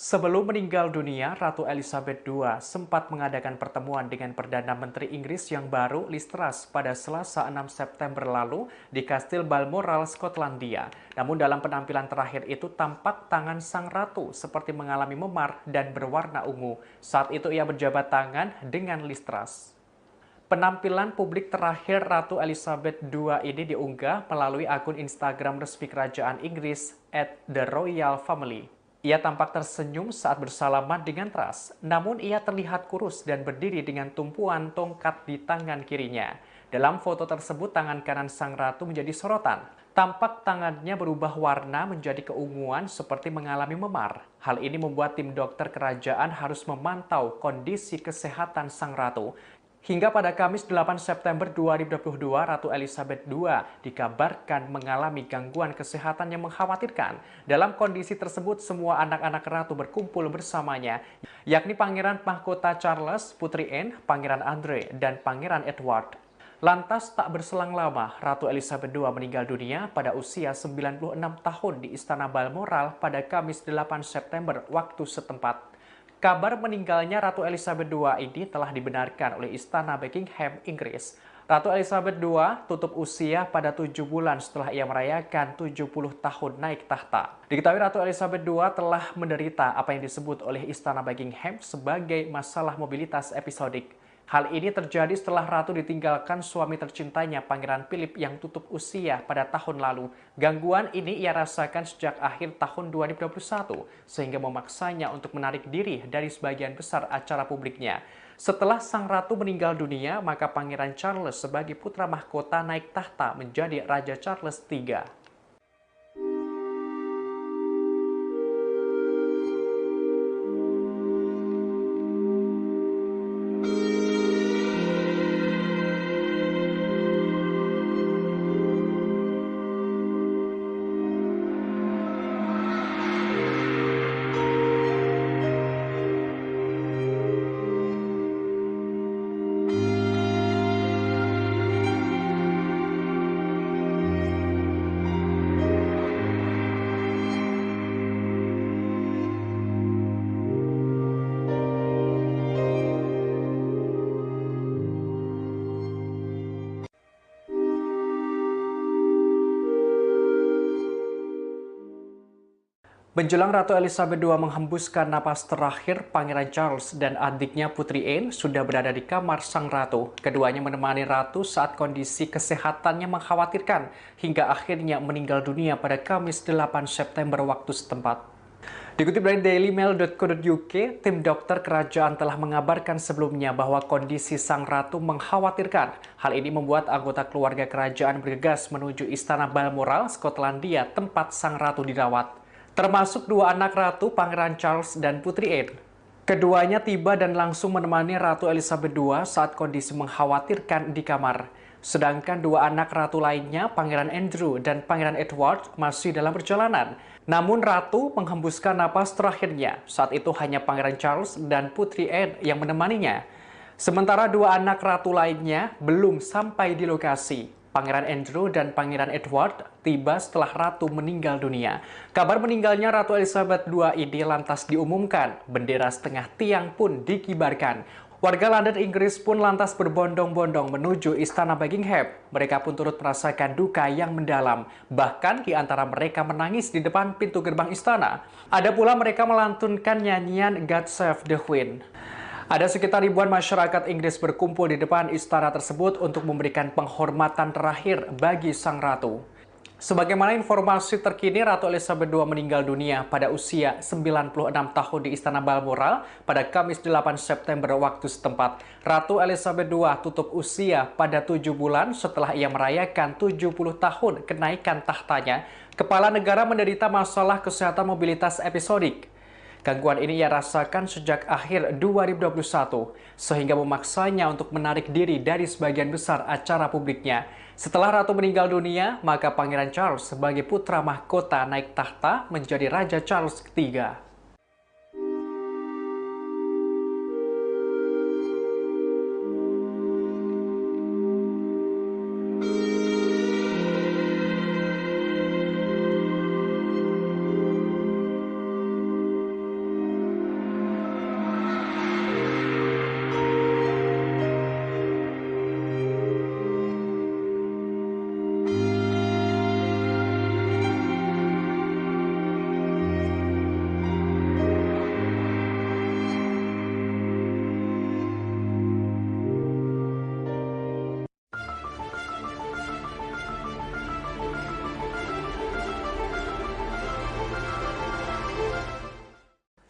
Sebelum meninggal dunia, Ratu Elizabeth II sempat mengadakan pertemuan dengan Perdana Menteri Inggris yang baru, Liz Truss, pada Selasa 6 September lalu di Kastil Balmoral, Skotlandia. Namun dalam penampilan terakhir itu tampak tangan sang ratu seperti mengalami memar dan berwarna ungu. Saat itu ia berjabat tangan dengan Liz Truss. Penampilan publik terakhir Ratu Elizabeth II ini diunggah melalui akun Instagram resmi Kerajaan Inggris @theroyalfamily. Ia tampak tersenyum saat bersalaman dengan Truss, namun ia terlihat kurus dan berdiri dengan tumpuan tongkat di tangan kirinya. Dalam foto tersebut, tangan kanan sang ratu menjadi sorotan. Tampak tangannya berubah warna menjadi keunguan seperti mengalami memar. Hal ini membuat tim dokter kerajaan harus memantau kondisi kesehatan sang ratu. Hingga pada Kamis 8 September 2022, Ratu Elizabeth II dikabarkan mengalami gangguan kesehatan yang mengkhawatirkan. Dalam kondisi tersebut, semua anak-anak ratu berkumpul bersamanya, yakni Pangeran Mahkota Charles, Putri Anne, Pangeran Andre, dan Pangeran Edward. Lantas tak berselang lama, Ratu Elizabeth II meninggal dunia pada usia 96 tahun di Istana Balmoral pada Kamis 8 September waktu setempat. Kabar meninggalnya Ratu Elizabeth II ini telah dibenarkan oleh Istana Buckingham, Inggris. Ratu Elizabeth II tutup usia pada 7 bulan setelah ia merayakan 70 tahun naik tahta. Diketahui Ratu Elizabeth II telah menderita apa yang disebut oleh Istana Buckingham sebagai masalah mobilitas episodik. Hal ini terjadi setelah Ratu ditinggalkan suami tercintanya Pangeran Philip yang tutup usia pada tahun lalu. Gangguan ini ia rasakan sejak akhir tahun 2021, sehingga memaksanya untuk menarik diri dari sebagian besar acara publiknya. Setelah sang ratu meninggal dunia, maka Pangeran Charles sebagai putra mahkota naik tahta menjadi Raja Charles III. Menjelang Ratu Elizabeth II menghembuskan napas terakhir, Pangeran Charles dan adiknya Putri Anne sudah berada di kamar sang ratu. Keduanya menemani ratu saat kondisi kesehatannya mengkhawatirkan hingga akhirnya meninggal dunia pada Kamis 8 September waktu setempat. Dikutip dari dailymail.co.uk, tim dokter kerajaan telah mengabarkan sebelumnya bahwa kondisi sang ratu mengkhawatirkan. Hal ini membuat anggota keluarga kerajaan bergegas menuju Istana Balmoral, Skotlandia, tempat sang ratu dirawat. Termasuk dua anak ratu, Pangeran Charles dan Putri Anne. Keduanya tiba dan langsung menemani Ratu Elizabeth II saat kondisi mengkhawatirkan di kamar. Sedangkan dua anak ratu lainnya, Pangeran Andrew dan Pangeran Edward, masih dalam perjalanan. Namun ratu menghembuskan napas terakhirnya. Saat itu hanya Pangeran Charles dan Putri Anne yang menemaninya. Sementara dua anak ratu lainnya belum sampai di lokasi. Pangeran Andrew dan Pangeran Edward tiba setelah ratu meninggal dunia. Kabar meninggalnya Ratu Elizabeth II ini lantas diumumkan. Bendera setengah tiang pun dikibarkan. Warga London, Inggris pun lantas berbondong-bondong menuju Istana Buckingham. Mereka pun turut merasakan duka yang mendalam. Bahkan di antara mereka menangis di depan pintu gerbang istana. Ada pula mereka melantunkan nyanyian God Save the Queen. Ada sekitar ribuan masyarakat Inggris berkumpul di depan istana tersebut untuk memberikan penghormatan terakhir bagi sang ratu. Sebagaimana informasi terkini, Ratu Elizabeth II meninggal dunia pada usia 96 tahun di Istana Balmoral pada Kamis 8 September waktu setempat. Ratu Elizabeth II tutup usia pada 7 bulan setelah ia merayakan 70 tahun kenaikan tahtanya. Kepala negara menderita masalah kesehatan mobilitas episodik. Gangguan ini ia rasakan sejak akhir 2021, sehingga memaksanya untuk menarik diri dari sebagian besar acara publiknya. Setelah ratu meninggal dunia, maka Pangeran Charles sebagai putra mahkota naik tahta menjadi Raja Charles III.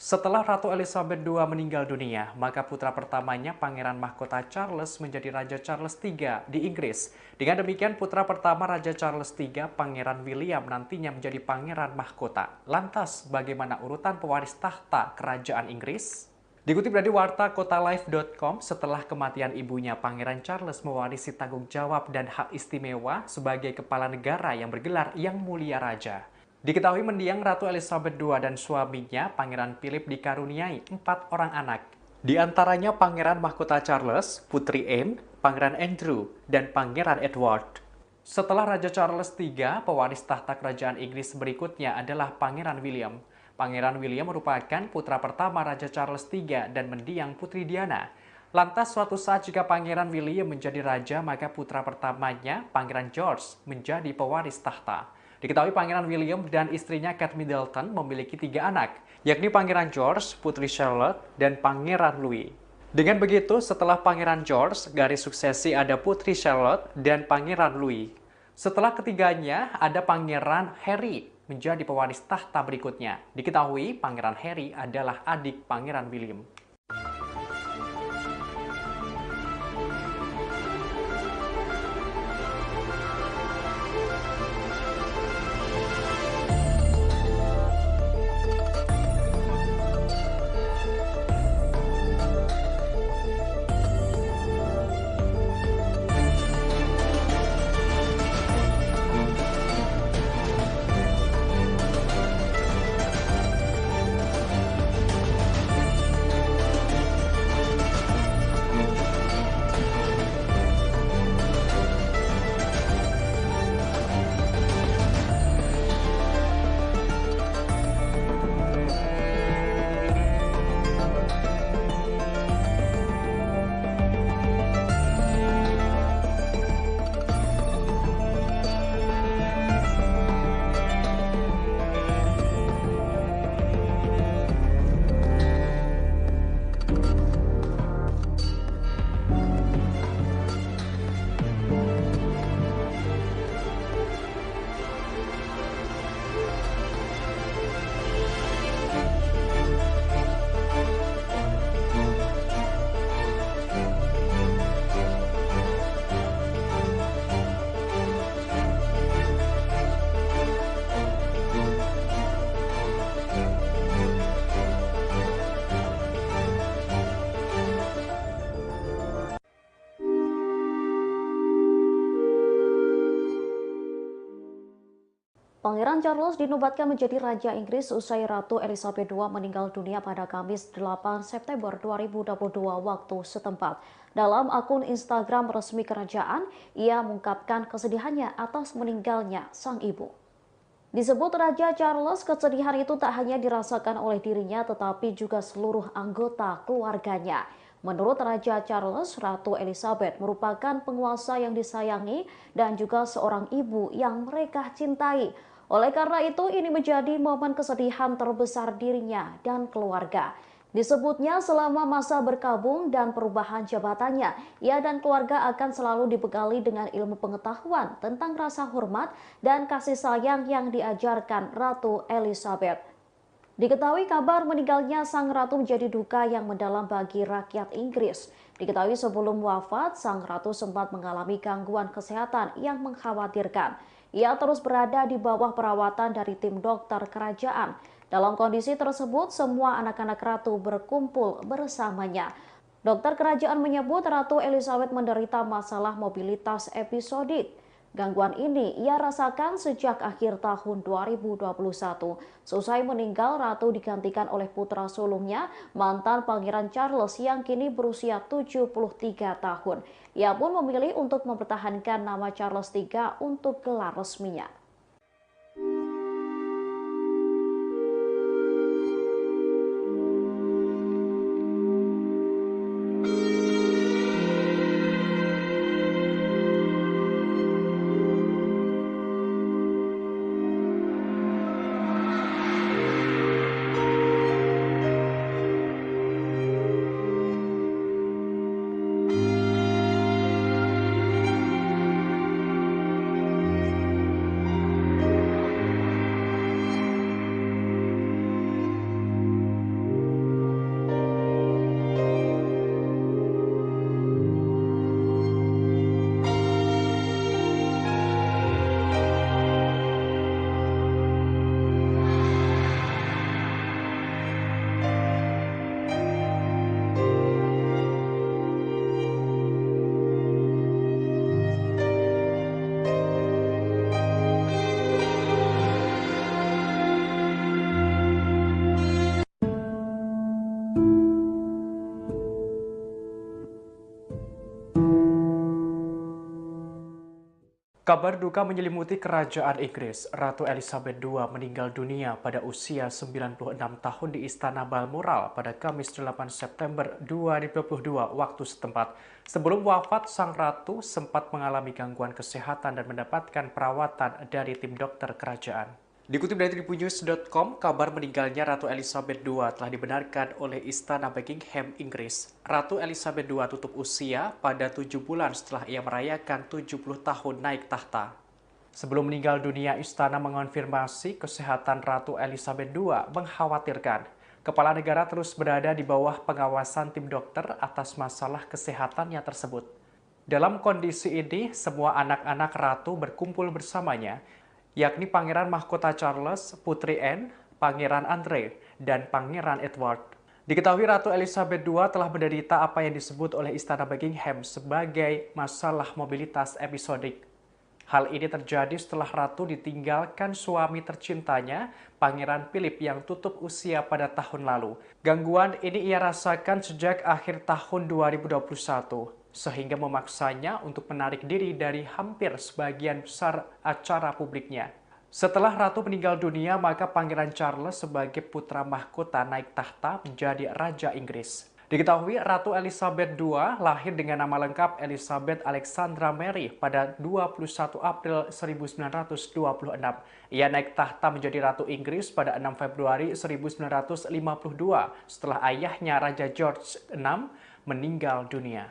Setelah Ratu Elizabeth II meninggal dunia, maka putra pertamanya Pangeran Mahkota Charles menjadi Raja Charles III di Inggris. Dengan demikian, putra pertama Raja Charles III, Pangeran William, nantinya menjadi Pangeran Mahkota. Lantas, bagaimana urutan pewaris tahta Kerajaan Inggris? Dikutip dari warta kotalife.com, setelah kematian ibunya, Pangeran Charles mewarisi tanggung jawab dan hak istimewa sebagai kepala negara yang bergelar Yang Mulia Raja. Diketahui mendiang Ratu Elizabeth II dan suaminya, Pangeran Philip, dikaruniai 4 orang anak. Di antaranya Pangeran Mahkota Charles, Putri Anne, Pangeran Andrew, dan Pangeran Edward. Setelah Raja Charles III, pewaris tahta kerajaan Inggris berikutnya adalah Pangeran William. Pangeran William merupakan putra pertama Raja Charles III dan mendiang Putri Diana. Lantas suatu saat jika Pangeran William menjadi raja, maka putra pertamanya, Pangeran George, menjadi pewaris tahta. Diketahui Pangeran William dan istrinya Kate Middleton memiliki 3 anak, yakni Pangeran George, Putri Charlotte, dan Pangeran Louis. Dengan begitu, setelah Pangeran George, garis suksesi ada Putri Charlotte dan Pangeran Louis. Setelah ketiganya, ada Pangeran Harry menjadi pewaris tahta berikutnya. Diketahui Pangeran Harry adalah adik Pangeran William. Pangeran Charles dinobatkan menjadi Raja Inggris usai Ratu Elizabeth II meninggal dunia pada Kamis 8 September 2022 waktu setempat. Dalam akun Instagram resmi kerajaan, ia mengungkapkan kesedihannya atas meninggalnya sang ibu. Disebut Raja Charles, kesedihan itu tak hanya dirasakan oleh dirinya tetapi juga seluruh anggota keluarganya. Menurut Raja Charles, Ratu Elizabeth merupakan penguasa yang disayangi dan juga seorang ibu yang mereka cintai. Oleh karena itu, ini menjadi momen kesedihan terbesar dirinya dan keluarga. Disebutnya selama masa berkabung dan perubahan jabatannya, ia dan keluarga akan selalu dibekali dengan ilmu pengetahuan tentang rasa hormat dan kasih sayang yang diajarkan Ratu Elizabeth. Diketahui kabar meninggalnya sang ratu menjadi duka yang mendalam bagi rakyat Inggris. Diketahui sebelum wafat, sang ratu sempat mengalami gangguan kesehatan yang mengkhawatirkan. Ia terus berada di bawah perawatan dari tim dokter kerajaan. Dalam kondisi tersebut, semua anak-anak ratu berkumpul bersamanya. Dokter kerajaan menyebut Ratu Elizabeth menderita masalah mobilitas episodik. Gangguan ini ia rasakan sejak akhir tahun 2021. Seusai meninggal, Ratu digantikan oleh putra sulungnya, mantan Pangeran Charles yang kini berusia 73 tahun. Ia pun memilih untuk mempertahankan nama Charles III untuk gelar resminya. Kabar duka menyelimuti kerajaan Inggris. Ratu Elizabeth II meninggal dunia pada usia 96 tahun di Istana Balmoral pada Kamis 8 September 2022 waktu setempat. Sebelum wafat, Sang Ratu sempat mengalami gangguan kesehatan dan mendapatkan perawatan dari tim dokter kerajaan. Dikutip dari tribunnews.com, kabar meninggalnya Ratu Elizabeth II telah dibenarkan oleh Istana Buckingham, Inggris. Ratu Elizabeth II tutup usia pada 7 bulan setelah ia merayakan 70 tahun naik tahta. Sebelum meninggal dunia, Istana mengonfirmasi kesehatan Ratu Elizabeth II mengkhawatirkan. Kepala negara terus berada di bawah pengawasan tim dokter atas masalah kesehatannya tersebut. Dalam kondisi ini, semua anak-anak Ratu berkumpul bersamanya, yakni Pangeran Mahkota Charles, Putri Anne, Pangeran Andre, dan Pangeran Edward. Diketahui Ratu Elizabeth II telah menderita apa yang disebut oleh Istana Buckingham sebagai masalah mobilitas episodik. Hal ini terjadi setelah Ratu ditinggalkan suami tercintanya, Pangeran Philip yang tutup usia pada tahun lalu. Gangguan ini ia rasakan sejak akhir tahun 2021. Sehingga memaksanya untuk menarik diri dari hampir sebagian besar acara publiknya. Setelah Ratu meninggal dunia, maka Pangeran Charles sebagai putra mahkota naik tahta menjadi Raja Inggris. Diketahui Ratu Elizabeth II lahir dengan nama lengkap Elizabeth Alexandra Mary pada 21 April 1926. Ia naik tahta menjadi Ratu Inggris pada 6 Februari 1952 setelah ayahnya Raja George VI meninggal dunia.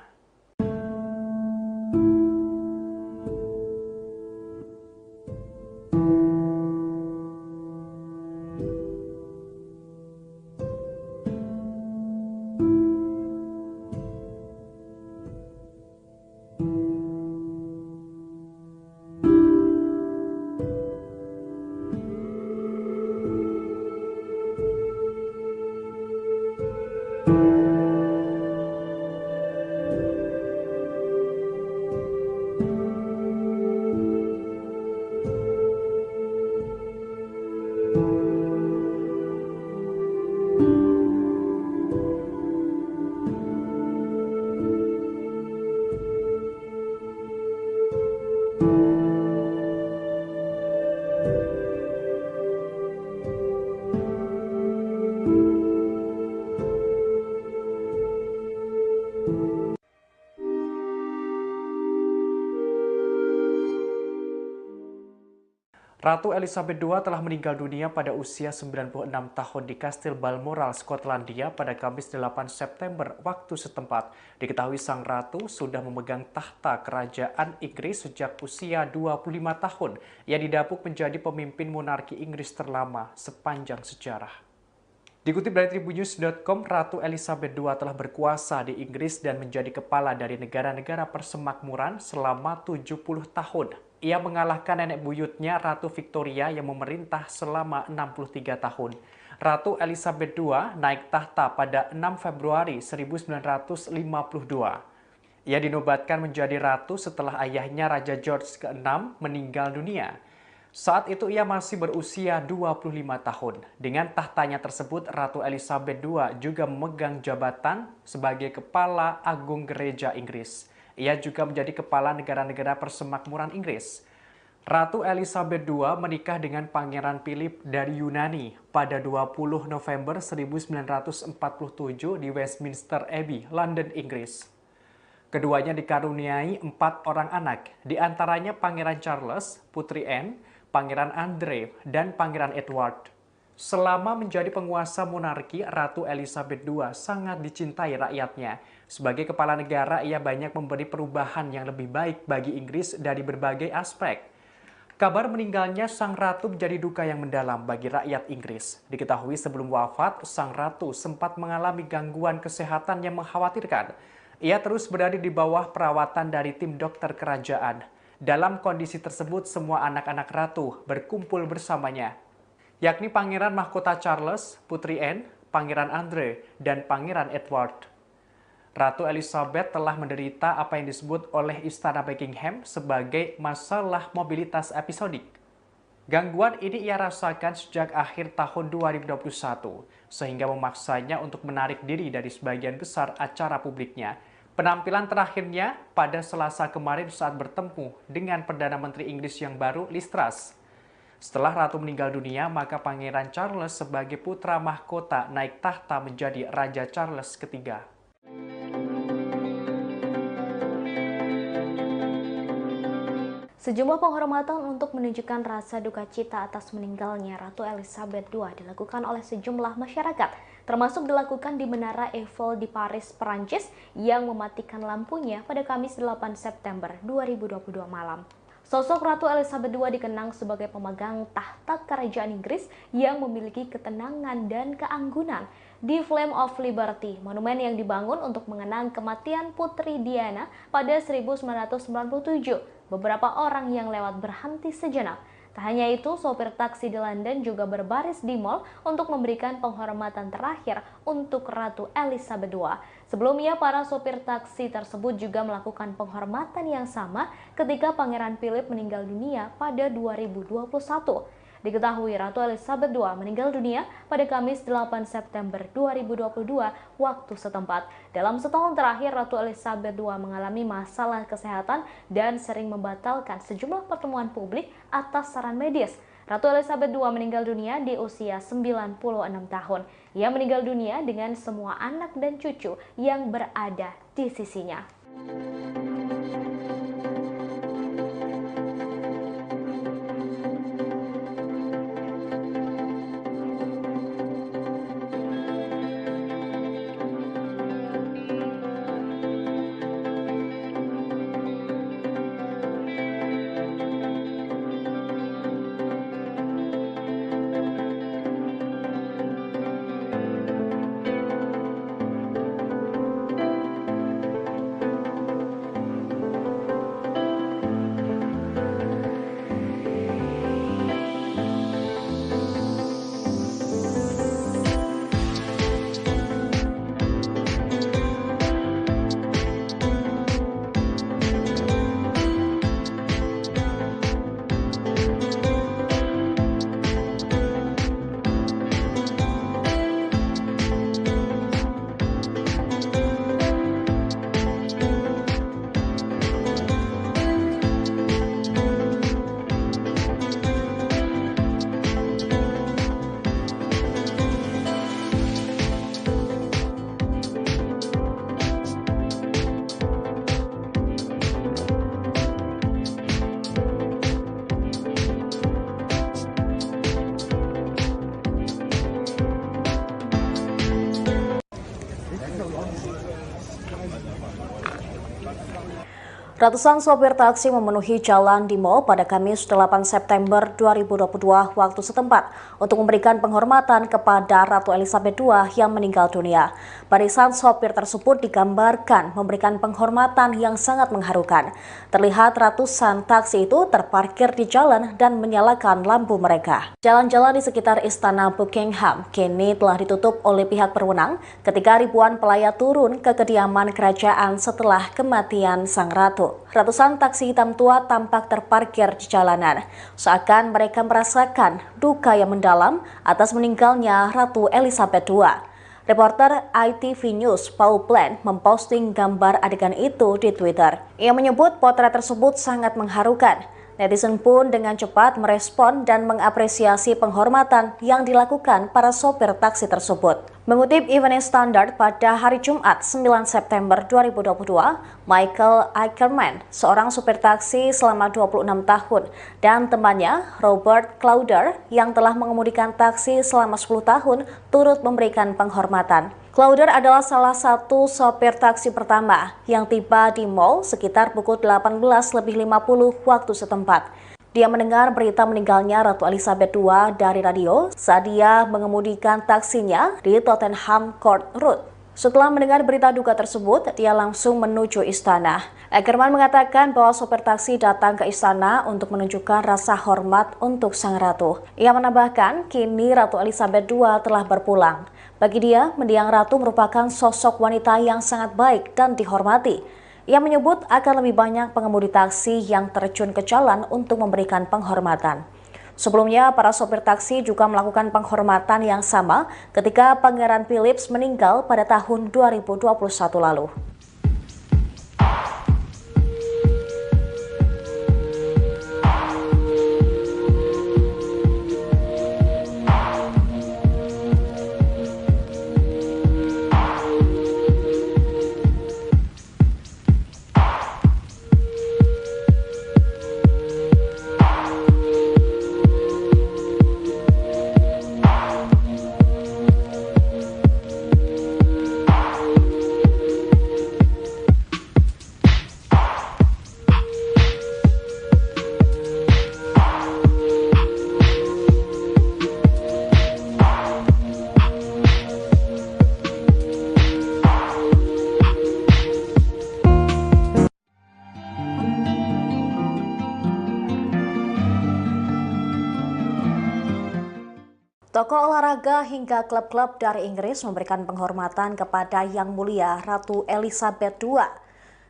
Ratu Elizabeth II telah meninggal dunia pada usia 96 tahun di Kastil Balmoral, Skotlandia pada Kamis 8 September waktu setempat. Diketahui Sang Ratu sudah memegang tahta kerajaan Inggris sejak usia 25 tahun. Ia didapuk menjadi pemimpin monarki Inggris terlama sepanjang sejarah. Dikutip dari tribunnews.com, Ratu Elizabeth II telah berkuasa di Inggris dan menjadi kepala dari negara-negara persemakmuran selama 70 tahun. Ia mengalahkan nenek buyutnya Ratu Victoria yang memerintah selama 63 tahun. Ratu Elizabeth II naik tahta pada 6 Februari 1952. Ia dinobatkan menjadi ratu setelah ayahnya Raja George VI meninggal dunia. Saat itu ia masih berusia 25 tahun. Dengan tahtanya tersebut, Ratu Elizabeth II juga memegang jabatan sebagai Kepala Agung Gereja Inggris. Ia juga menjadi kepala negara-negara persemakmuran Inggris. Ratu Elizabeth II menikah dengan Pangeran Philip dari Yunani pada 20 November 1947 di Westminster Abbey, London, Inggris. Keduanya dikaruniai 4 orang anak, di antaranya Pangeran Charles, Putri Anne, Pangeran Andre, dan Pangeran Edward. Selama menjadi penguasa monarki, Ratu Elizabeth II sangat dicintai rakyatnya. Sebagai kepala negara, ia banyak memberi perubahan yang lebih baik bagi Inggris dari berbagai aspek. Kabar meninggalnya Sang Ratu menjadi duka yang mendalam bagi rakyat Inggris. Diketahui sebelum wafat, Sang Ratu sempat mengalami gangguan kesehatan yang mengkhawatirkan. Ia terus berada di bawah perawatan dari tim dokter kerajaan. Dalam kondisi tersebut, semua anak-anak Ratu berkumpul bersamanya, yakni Pangeran Mahkota Charles, Putri Anne, Pangeran Andre, dan Pangeran Edward. Ratu Elizabeth telah menderita apa yang disebut oleh Istana Buckingham sebagai masalah mobilitas episodik. Gangguan ini ia rasakan sejak akhir tahun 2021, sehingga memaksanya untuk menarik diri dari sebagian besar acara publiknya. Penampilan terakhirnya pada Selasa kemarin saat bertemu dengan Perdana Menteri Inggris yang baru, Liz Truss. Setelah Ratu meninggal dunia, maka Pangeran Charles sebagai putra mahkota naik tahta menjadi Raja Charles III. Sejumlah penghormatan untuk menunjukkan rasa duka cita atas meninggalnya Ratu Elizabeth II dilakukan oleh sejumlah masyarakat, termasuk dilakukan di Menara Eiffel di Paris, Perancis yang mematikan lampunya pada Kamis 8 September 2022 malam. Sosok Ratu Elizabeth II dikenang sebagai pemegang tahta kerajaan Inggris yang memiliki ketenangan dan keanggunan. Di Flame of Liberty, monumen yang dibangun untuk mengenang kematian Putri Diana pada 1997, beberapa orang yang lewat berhenti sejenak. Tak hanya itu, sopir taksi di London juga berbaris di mal untuk memberikan penghormatan terakhir untuk Ratu Elizabeth II. Sebelumnya, para sopir taksi tersebut juga melakukan penghormatan yang sama ketika Pangeran Philip meninggal dunia pada 2021. Diketahui Ratu Elizabeth II meninggal dunia pada Kamis 8 September 2022 waktu setempat. Dalam setahun terakhir, Ratu Elizabeth II mengalami masalah kesehatan dan sering membatalkan sejumlah pertemuan publik atas saran medis. Ratu Elizabeth II meninggal dunia di usia 96 tahun. Ia meninggal dunia dengan semua anak dan cucu yang berada di sisinya. Ratusan sopir taksi memenuhi jalan di Mall pada Kamis 8 September 2022 waktu setempat untuk memberikan penghormatan kepada Ratu Elizabeth II yang meninggal dunia. Barisan sopir tersebut digambarkan memberikan penghormatan yang sangat mengharukan. Terlihat ratusan taksi itu terparkir di jalan dan menyalakan lampu mereka. Jalan-jalan di sekitar Istana Buckingham kini telah ditutup oleh pihak berwenang ketika ribuan pelayat turun ke kediaman kerajaan setelah kematian sang ratu. Ratusan taksi hitam tua tampak terparkir di jalanan, seakan mereka merasakan duka yang mendalam atas meninggalnya Ratu Elizabeth II. Reporter ITV News Paul Plant memposting gambar adegan itu di Twitter. Ia menyebut potret tersebut sangat mengharukan. Netizen pun dengan cepat merespon dan mengapresiasi penghormatan yang dilakukan para sopir taksi tersebut. Mengutip Evening Standard pada hari Jumat 9 September 2022, Michael Ackerman, seorang supir taksi selama 26 tahun, dan temannya Robert Clowder yang telah mengemudikan taksi selama 10 tahun turut memberikan penghormatan. Clowder adalah salah satu sopir taksi pertama yang tiba di mall sekitar pukul 18.50 waktu setempat. Dia mendengar berita meninggalnya Ratu Elizabeth II dari radio saat dia mengemudikan taksinya di Tottenham Court Road. Setelah mendengar berita duka tersebut, dia langsung menuju istana. Ackerman mengatakan bahwa sopir taksi datang ke istana untuk menunjukkan rasa hormat untuk sang ratu. Ia menambahkan, kini Ratu Elizabeth II telah berpulang. Bagi dia, mendiang ratu merupakan sosok wanita yang sangat baik dan dihormati. Ia menyebut akan lebih banyak pengemudi taksi yang terjun ke jalan untuk memberikan penghormatan. Sebelumnya, para sopir taksi juga melakukan penghormatan yang sama ketika Pangeran Philip meninggal pada tahun 2021 lalu. Tokoh olahraga hingga klub-klub dari Inggris memberikan penghormatan kepada Yang Mulia Ratu Elizabeth II.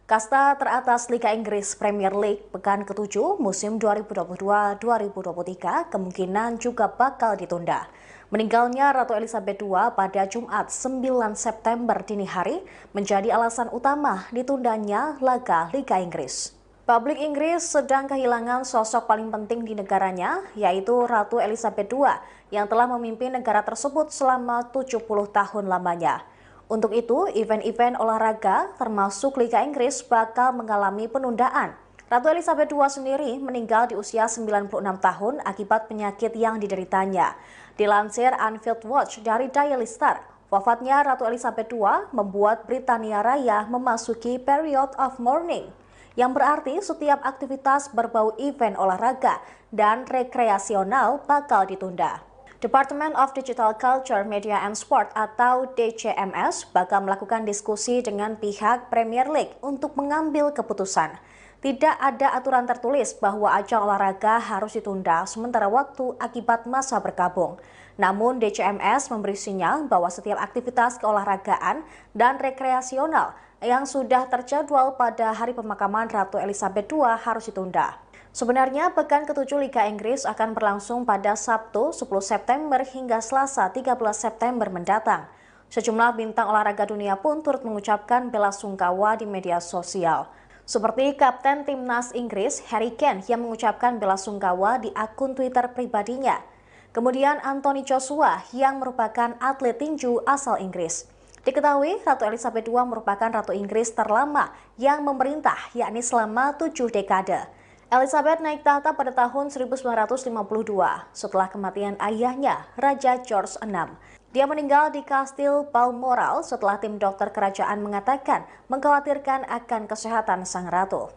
Kasta teratas Liga Inggris Premier League pekan ke-7 musim 2022-2023 kemungkinan juga bakal ditunda. Meninggalnya Ratu Elizabeth II pada Jumat 9 September dini hari menjadi alasan utama ditundanya laga Liga Inggris. Publik Inggris sedang kehilangan sosok paling penting di negaranya, yaitu Ratu Elizabeth II yang telah memimpin negara tersebut selama 70 tahun lamanya. Untuk itu, event-event olahraga termasuk Liga Inggris bakal mengalami penundaan. Ratu Elizabeth II sendiri meninggal di usia 96 tahun akibat penyakit yang dideritanya. Dilansir Anfield Watch dari Daily Star, wafatnya Ratu Elizabeth II membuat Britania Raya memasuki period of mourning, yang berarti setiap aktivitas berbau event olahraga dan rekreasional bakal ditunda. Department of Digital Culture, Media and Sport atau DCMS bakal melakukan diskusi dengan pihak Premier League untuk mengambil keputusan. Tidak ada aturan tertulis bahwa ajang olahraga harus ditunda sementara waktu akibat masa berkabung. Namun DCMS memberi sinyal bahwa setiap aktivitas keolahragaan dan rekreasional yang sudah terjadwal pada hari pemakaman Ratu Elizabeth II harus ditunda. Sebenarnya pekan ke-7 Liga Inggris akan berlangsung pada Sabtu 10 September hingga Selasa 13 September mendatang. Sejumlah bintang olahraga dunia pun turut mengucapkan bela sungkawa di media sosial. Seperti Kapten Timnas Inggris Harry Kane yang mengucapkan bela sungkawa di akun Twitter pribadinya. Kemudian Anthony Joshua yang merupakan atlet tinju asal Inggris. Diketahui Ratu Elizabeth II merupakan Ratu Inggris terlama yang memerintah, yakni selama 7 dekade. Elizabeth naik tahta pada tahun 1952 setelah kematian ayahnya, Raja George VI. Dia meninggal di Kastil Balmoral setelah tim dokter kerajaan mengatakan mengkhawatirkan akan kesehatan sang ratu.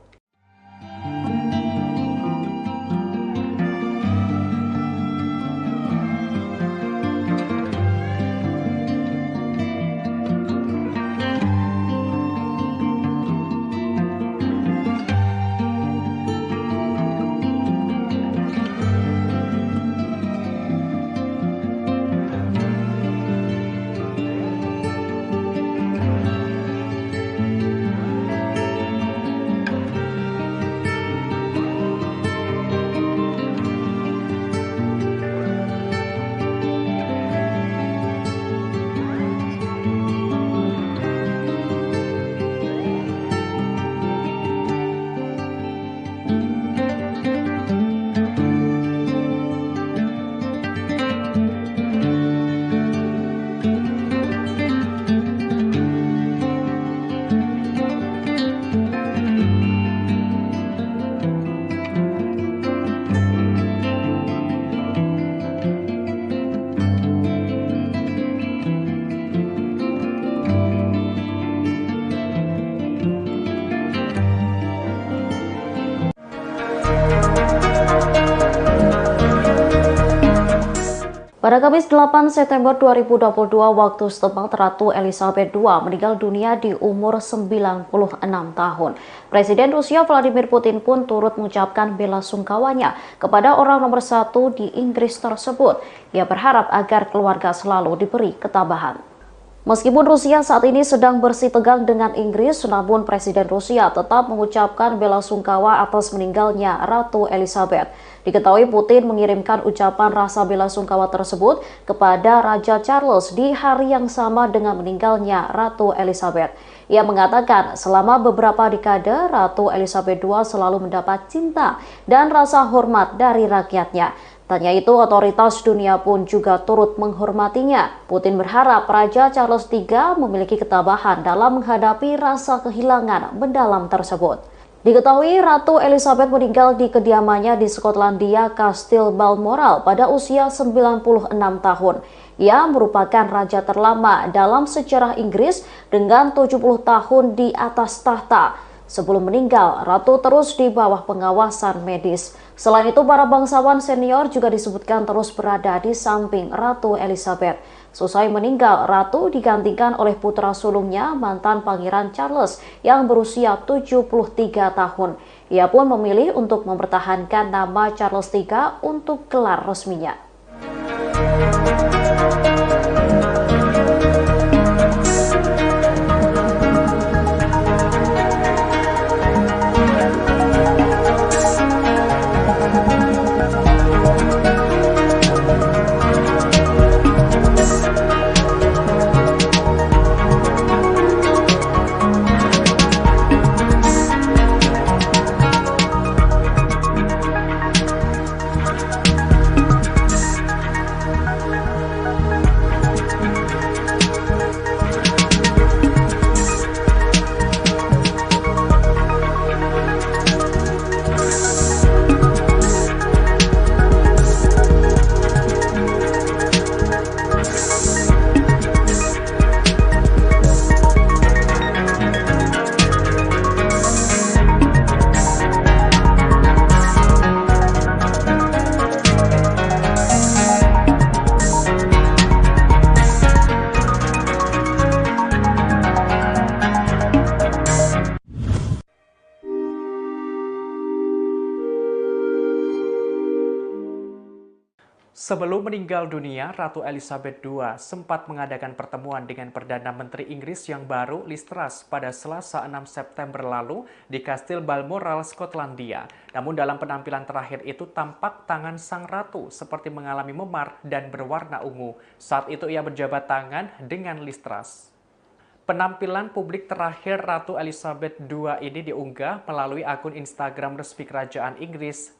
Pada Kamis 8 September 2022 waktu setempat, Ratu Elizabeth II meninggal dunia di umur 96 tahun. Presiden Rusia Vladimir Putin pun turut mengucapkan bela sungkawanya kepada orang nomor 1 di Inggris tersebut. Ia berharap agar keluarga selalu diberi ketabahan. Meskipun Rusia saat ini sedang bersih tegang dengan Inggris, namun Presiden Rusia tetap mengucapkan bela sungkawa atas meninggalnya Ratu Elizabeth. Diketahui Putin mengirimkan ucapan rasa bela sungkawa tersebut kepada Raja Charles di hari yang sama dengan meninggalnya Ratu Elizabeth. Ia mengatakan selama beberapa dekade Ratu Elizabeth II selalu mendapat cinta dan rasa hormat dari rakyatnya. Tanya itu, otoritas dunia pun juga turut menghormatinya. Putin berharap Raja Charles III memiliki ketabahan dalam menghadapi rasa kehilangan mendalam tersebut. Diketahui Ratu Elizabeth meninggal di kediamannya di Skotlandia, Kastil Balmoral pada usia 96 tahun. Ia merupakan raja terlama dalam sejarah Inggris dengan 70 tahun di atas tahta. Sebelum meninggal, Ratu terus di bawah pengawasan medis. Selain itu, para bangsawan senior juga disebutkan terus berada di samping Ratu Elizabeth. Selesai meninggal, Ratu digantikan oleh putra sulungnya, mantan Pangeran Charles yang berusia 73 tahun. Ia pun memilih untuk mempertahankan nama Charles III untuk gelar resminya. Sebelum meninggal dunia, Ratu Elizabeth II sempat mengadakan pertemuan dengan Perdana Menteri Inggris yang baru, Liz Truss, pada Selasa 6 September lalu di Kastil Balmoral, Skotlandia. Namun dalam penampilan terakhir itu tampak tangan sang ratu seperti mengalami memar dan berwarna ungu. Saat itu ia berjabat tangan dengan Liz Truss. Penampilan publik terakhir Ratu Elizabeth II ini diunggah melalui akun Instagram resmi Kerajaan Inggris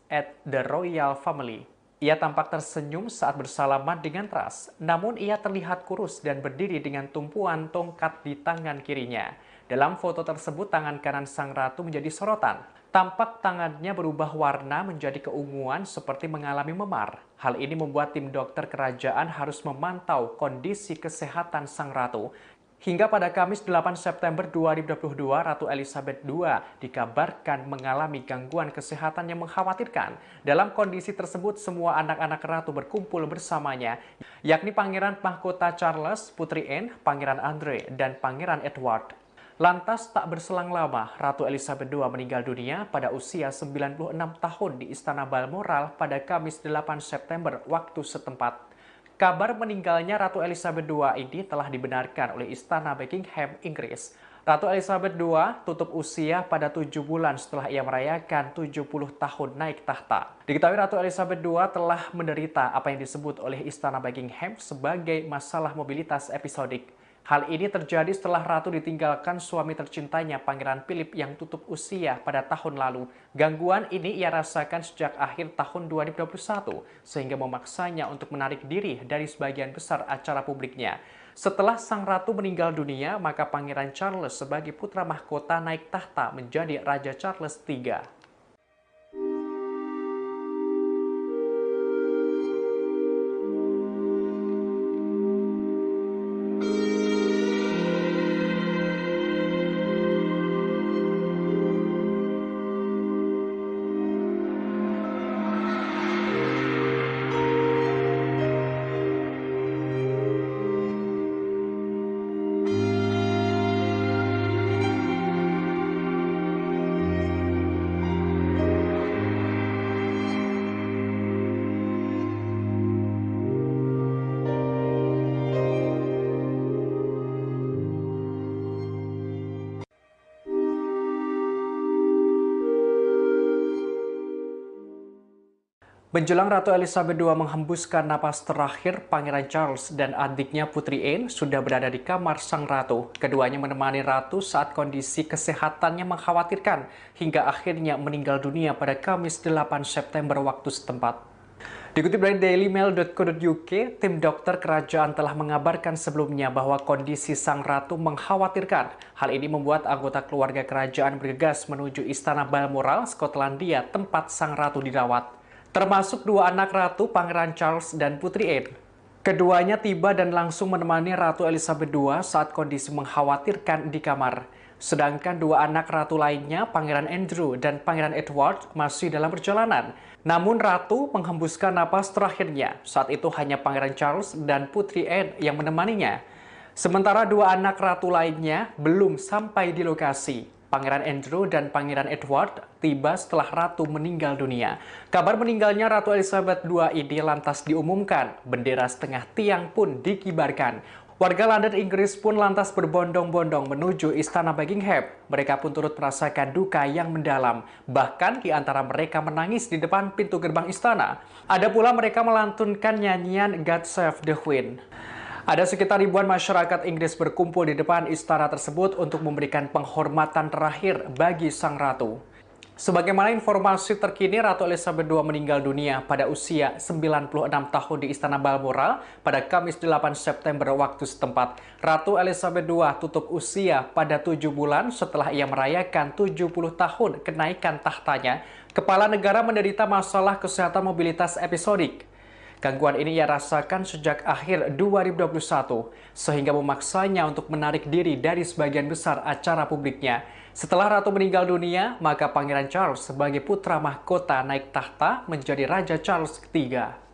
@theroyalfamily. Ia tampak tersenyum saat bersalaman dengan Truss, namun ia terlihat kurus dan berdiri dengan tumpuan tongkat di tangan kirinya. Dalam foto tersebut, tangan kanan sang ratu menjadi sorotan. Tampak tangannya berubah warna menjadi keunguan seperti mengalami memar. Hal ini membuat tim dokter kerajaan harus memantau kondisi kesehatan sang ratu. Hingga pada Kamis 8 September 2022, Ratu Elizabeth II dikabarkan mengalami gangguan kesehatan yang mengkhawatirkan. Dalam kondisi tersebut, semua anak-anak ratu berkumpul bersamanya, yakni Pangeran Mahkota Charles, Putri Anne, Pangeran Andre, dan Pangeran Edward. Lantas tak berselang lama, Ratu Elizabeth II meninggal dunia pada usia 96 tahun di Istana Balmoral pada Kamis 8 September waktu setempat. Kabar meninggalnya Ratu Elizabeth II ini telah dibenarkan oleh Istana Buckingham, Inggris. Ratu Elizabeth II tutup usia pada 7 bulan setelah ia merayakan 70 tahun naik tahta. Diketahui Ratu Elizabeth II telah menderita apa yang disebut oleh Istana Buckingham sebagai masalah mobilitas episodik. Hal ini terjadi setelah Ratu ditinggalkan suami tercintanya Pangeran Philip yang tutup usia pada tahun lalu. Gangguan ini ia rasakan sejak akhir tahun 2021, sehingga memaksanya untuk menarik diri dari sebagian besar acara publiknya. Setelah sang ratu meninggal dunia, maka Pangeran Charles sebagai putra mahkota naik tahta menjadi Raja Charles III. Menjelang Ratu Elizabeth II menghembuskan napas terakhir, Pangeran Charles dan adiknya Putri Anne sudah berada di kamar sang ratu. Keduanya menemani ratu saat kondisi kesehatannya mengkhawatirkan hingga akhirnya meninggal dunia pada Kamis 8 September waktu setempat. Dikutip dari dailymail.co.uk, tim dokter kerajaan telah mengabarkan sebelumnya bahwa kondisi sang ratu mengkhawatirkan. Hal ini membuat anggota keluarga kerajaan bergegas menuju Istana Balmoral, Skotlandia, tempat sang ratu dirawat. Termasuk dua anak ratu, Pangeran Charles dan Putri Anne. Keduanya tiba dan langsung menemani Ratu Elizabeth II saat kondisi mengkhawatirkan di kamar. Sedangkan dua anak ratu lainnya, Pangeran Andrew dan Pangeran Edward, masih dalam perjalanan. Namun ratu menghembuskan napas terakhirnya. Saat itu hanya Pangeran Charles dan Putri Anne yang menemaninya. Sementara dua anak ratu lainnya belum sampai di lokasi. Pangeran Andrew dan Pangeran Edward tiba setelah ratu meninggal dunia. Kabar meninggalnya Ratu Elizabeth II ini lantas diumumkan. Bendera setengah tiang pun dikibarkan. Warga London, Inggris pun lantas berbondong-bondong menuju Istana Buckingham. Mereka pun turut merasakan duka yang mendalam. Bahkan di antara mereka menangis di depan pintu gerbang istana. Ada pula mereka melantunkan nyanyian God Save the Queen. Ada sekitar ribuan masyarakat Inggris berkumpul di depan istana tersebut untuk memberikan penghormatan terakhir bagi sang ratu. Sebagaimana informasi terkini, Ratu Elizabeth II meninggal dunia pada usia 96 tahun di Istana Balmoral pada Kamis 8 September waktu setempat. Ratu Elizabeth II tutup usia pada 7 bulan setelah ia merayakan 70 tahun kenaikan tahtanya. Kepala negara menderita masalah kesehatan mobilitas episodik. Gangguan ini ia rasakan sejak akhir 2021, sehingga memaksanya untuk menarik diri dari sebagian besar acara publiknya. Setelah ratu meninggal dunia, maka Pangeran Charles sebagai putra mahkota naik tahta menjadi Raja Charles III.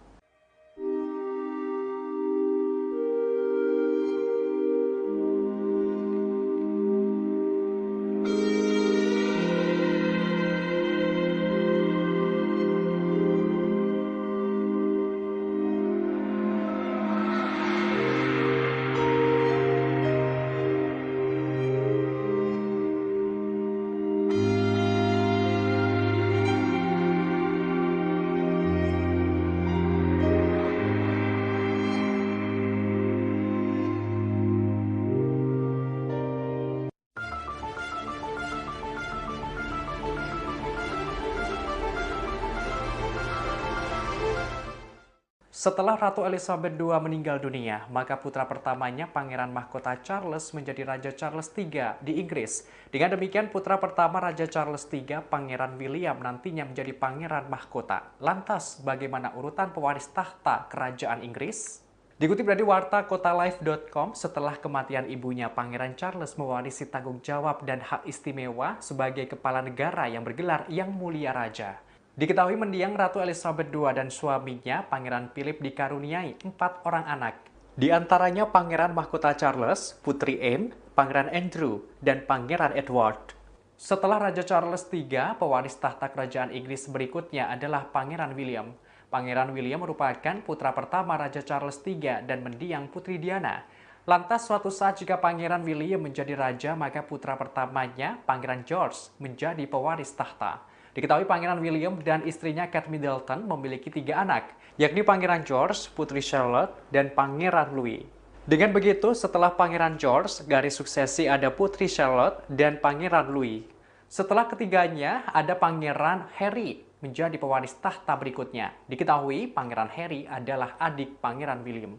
Setelah Ratu Elizabeth II meninggal dunia, maka putra pertamanya Pangeran Mahkota Charles menjadi Raja Charles III di Inggris. Dengan demikian, putra pertama Raja Charles III, Pangeran William, nantinya menjadi Pangeran Mahkota. Lantas, bagaimana urutan pewaris tahta Kerajaan Inggris? Dikutip dari warta kotalife.com, setelah kematian ibunya, Pangeran Charles mewarisi tanggung jawab dan hak istimewa sebagai kepala negara yang bergelar Yang Mulia Raja. Diketahui mendiang Ratu Elizabeth II dan suaminya, Pangeran Philip, dikaruniai 4 orang anak. Di antaranya Pangeran Mahkota Charles, Putri Anne, Pangeran Andrew, dan Pangeran Edward. Setelah Raja Charles III, pewaris tahta kerajaan Inggris berikutnya adalah Pangeran William. Pangeran William merupakan putra pertama Raja Charles III dan mendiang Putri Diana. Lantas suatu saat jika Pangeran William menjadi raja, maka putra pertamanya, Pangeran George, menjadi pewaris tahta. Diketahui Pangeran William dan istrinya Kate Middleton memiliki 3 anak, yakni Pangeran George, Putri Charlotte, dan Pangeran Louis. Dengan begitu, setelah Pangeran George, garis suksesi ada Putri Charlotte dan Pangeran Louis. Setelah ketiganya, ada Pangeran Harry menjadi pewaris tahta berikutnya. Diketahui Pangeran Harry adalah adik Pangeran William.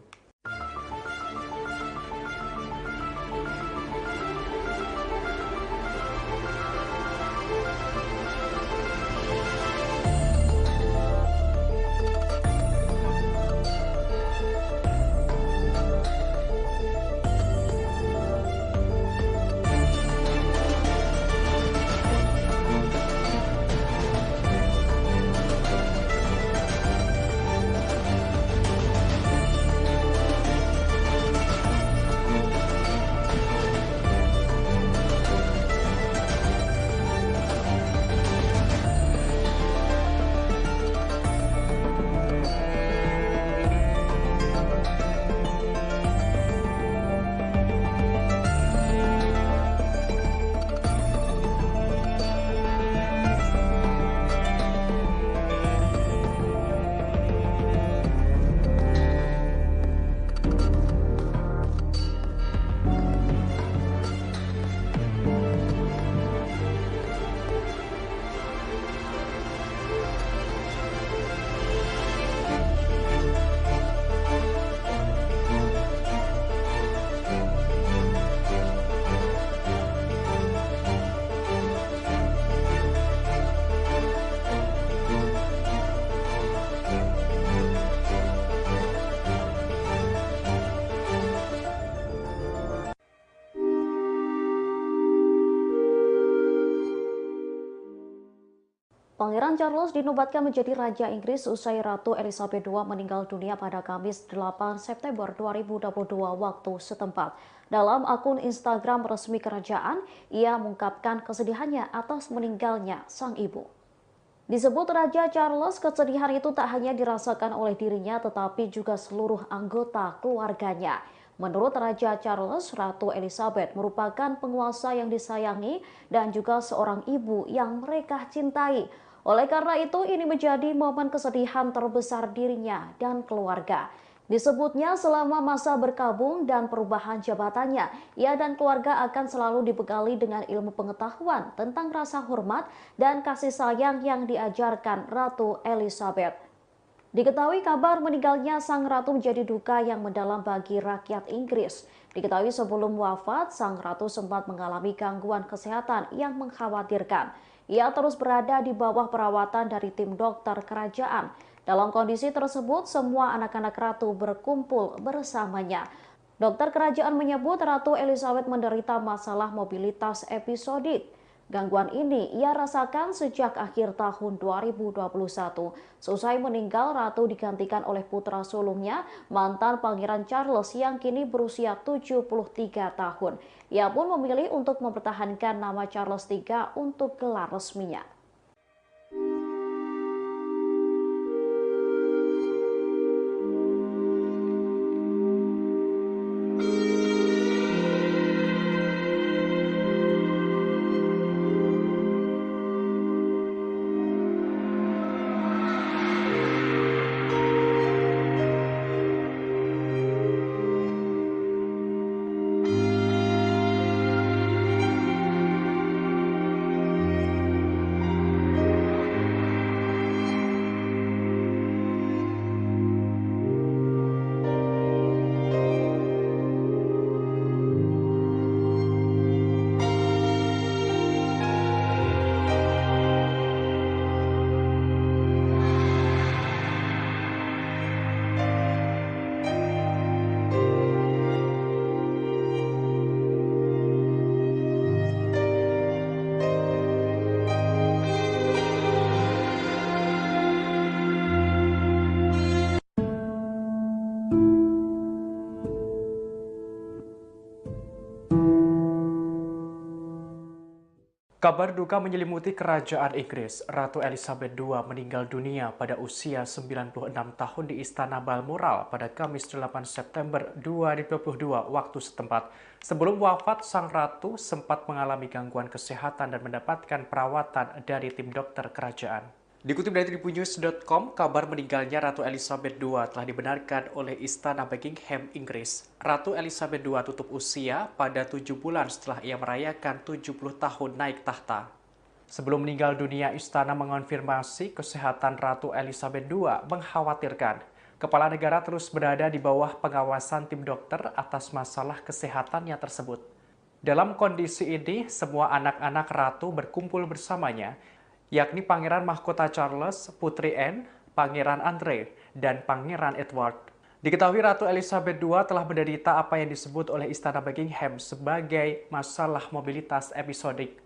Pangeran Charles dinobatkan menjadi Raja Inggris usai Ratu Elizabeth II meninggal dunia pada Kamis 8 September 2022 waktu setempat. Dalam akun Instagram resmi kerajaan, ia mengungkapkan kesedihannya atas meninggalnya sang ibu. Disebut Raja Charles, kesedihan itu tak hanya dirasakan oleh dirinya tetapi juga seluruh anggota keluarganya. Menurut Raja Charles, Ratu Elizabeth merupakan penguasa yang disayangi dan juga seorang ibu yang mereka cintai. Oleh karena itu, ini menjadi momen kesedihan terbesar dirinya dan keluarga. Disebutnya selama masa berkabung dan perubahan jabatannya, ia dan keluarga akan selalu dibekali dengan ilmu pengetahuan tentang rasa hormat dan kasih sayang yang diajarkan Ratu Elizabeth. Diketahui kabar meninggalnya sang ratu menjadi duka yang mendalam bagi rakyat Inggris. Diketahui sebelum wafat, sang ratu sempat mengalami gangguan kesehatan yang mengkhawatirkan. Ia terus berada di bawah perawatan dari tim dokter kerajaan. Dalam kondisi tersebut, semua anak-anak ratu berkumpul bersamanya. Dokter kerajaan menyebut Ratu Elizabeth menderita masalah mobilitas episodik. Gangguan ini ia rasakan sejak akhir tahun 2021. Seusai meninggal, Ratu digantikan oleh putra sulungnya, mantan Pangeran Charles yang kini berusia 73 tahun. Ia pun memilih untuk mempertahankan nama Charles III untuk gelar resminya. Kabar duka menyelimuti kerajaan Inggris. Ratu Elizabeth II meninggal dunia pada usia 96 tahun di Istana Balmoral pada Kamis 8 September 2022 waktu setempat. Sebelum wafat, Sang Ratu sempat mengalami gangguan kesehatan dan mendapatkan perawatan dari tim dokter kerajaan. Dikutip dari tribunnews.com, kabar meninggalnya Ratu Elizabeth II telah dibenarkan oleh Istana Buckingham, Inggris. Ratu Elizabeth II tutup usia pada 7 bulan setelah ia merayakan 70 tahun naik tahta. Sebelum meninggal dunia, Istana mengonfirmasi kesehatan Ratu Elizabeth II mengkhawatirkan. Kepala negara terus berada di bawah pengawasan tim dokter atas masalah kesehatannya tersebut. Dalam kondisi ini, semua anak-anak Ratu berkumpul bersamanya, yakni Pangeran Mahkota Charles, Putri Anne, Pangeran Andre, dan Pangeran Edward. Diketahui Ratu Elizabeth II telah menderita apa yang disebut oleh Istana Buckingham sebagai masalah mobilitas episodik.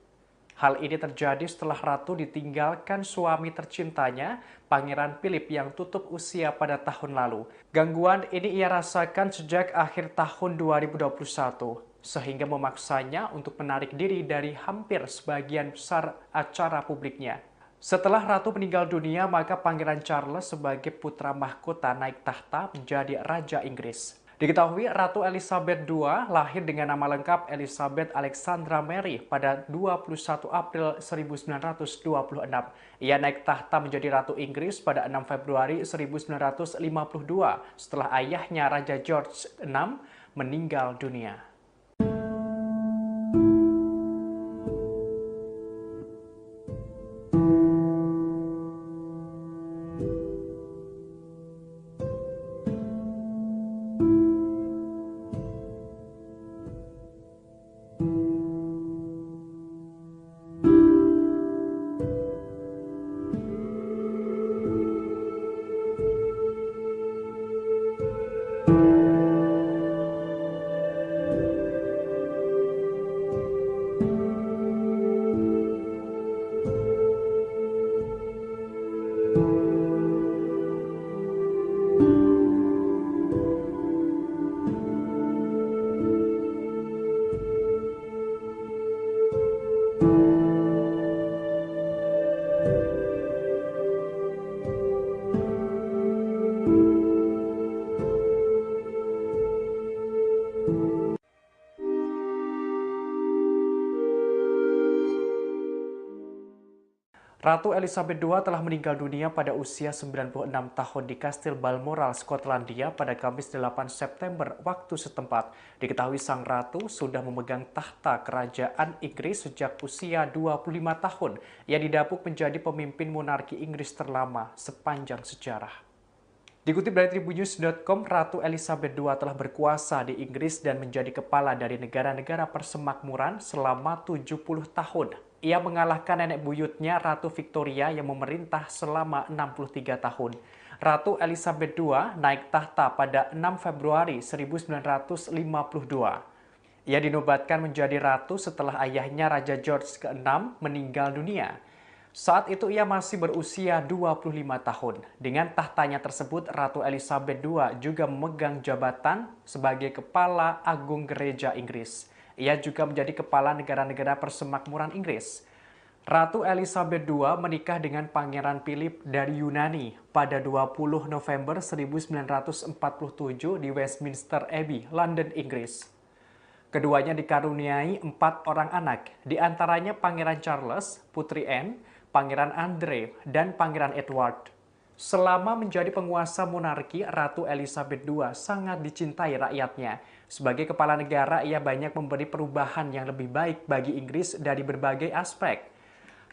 Hal ini terjadi setelah Ratu ditinggalkan suami tercintanya, Pangeran Philip yang tutup usia pada tahun lalu. Gangguan ini ia rasakan sejak akhir tahun 2021. Sehingga memaksanya untuk menarik diri dari hampir sebagian besar acara publiknya. Setelah Ratu meninggal dunia, maka Pangeran Charles sebagai putra mahkota naik tahta menjadi Raja Inggris. Diketahui Ratu Elizabeth II lahir dengan nama lengkap Elizabeth Alexandra Mary pada 21 April 1926. Ia naik tahta menjadi Ratu Inggris pada 6 Februari 1952 setelah ayahnya Raja George VI meninggal dunia. Ratu Elizabeth II telah meninggal dunia pada usia 96 tahun di Kastil Balmoral, Skotlandia pada Kamis 8 September waktu setempat. Diketahui Sang Ratu sudah memegang tahta kerajaan Inggris sejak usia 25 tahun. Ia didapuk menjadi pemimpin monarki Inggris terlama sepanjang sejarah. Dikutip dari tribunnews.com, Ratu Elizabeth II telah berkuasa di Inggris dan menjadi kepala dari negara-negara persemakmuran selama 70 tahun. Ia mengalahkan nenek buyutnya Ratu Victoria yang memerintah selama 63 tahun. Ratu Elizabeth II naik tahta pada 6 Februari 1952. Ia dinobatkan menjadi ratu setelah ayahnya Raja George VI meninggal dunia. Saat itu ia masih berusia 25 tahun. Dengan tahtanya tersebut, Ratu Elizabeth II juga memegang jabatan sebagai Kepala Agung Gereja Inggris. Ia juga menjadi kepala negara-negara persemakmuran Inggris. Ratu Elizabeth II menikah dengan Pangeran Philip dari Yunani pada 20 November 1947 di Westminster Abbey, London, Inggris. Keduanya dikaruniai 4 orang anak, di antaranya Pangeran Charles, Putri Anne, Pangeran Andre, dan Pangeran Edward. Selama menjadi penguasa monarki, Ratu Elizabeth II sangat dicintai rakyatnya. Sebagai kepala negara, ia banyak memberi perubahan yang lebih baik bagi Inggris dari berbagai aspek.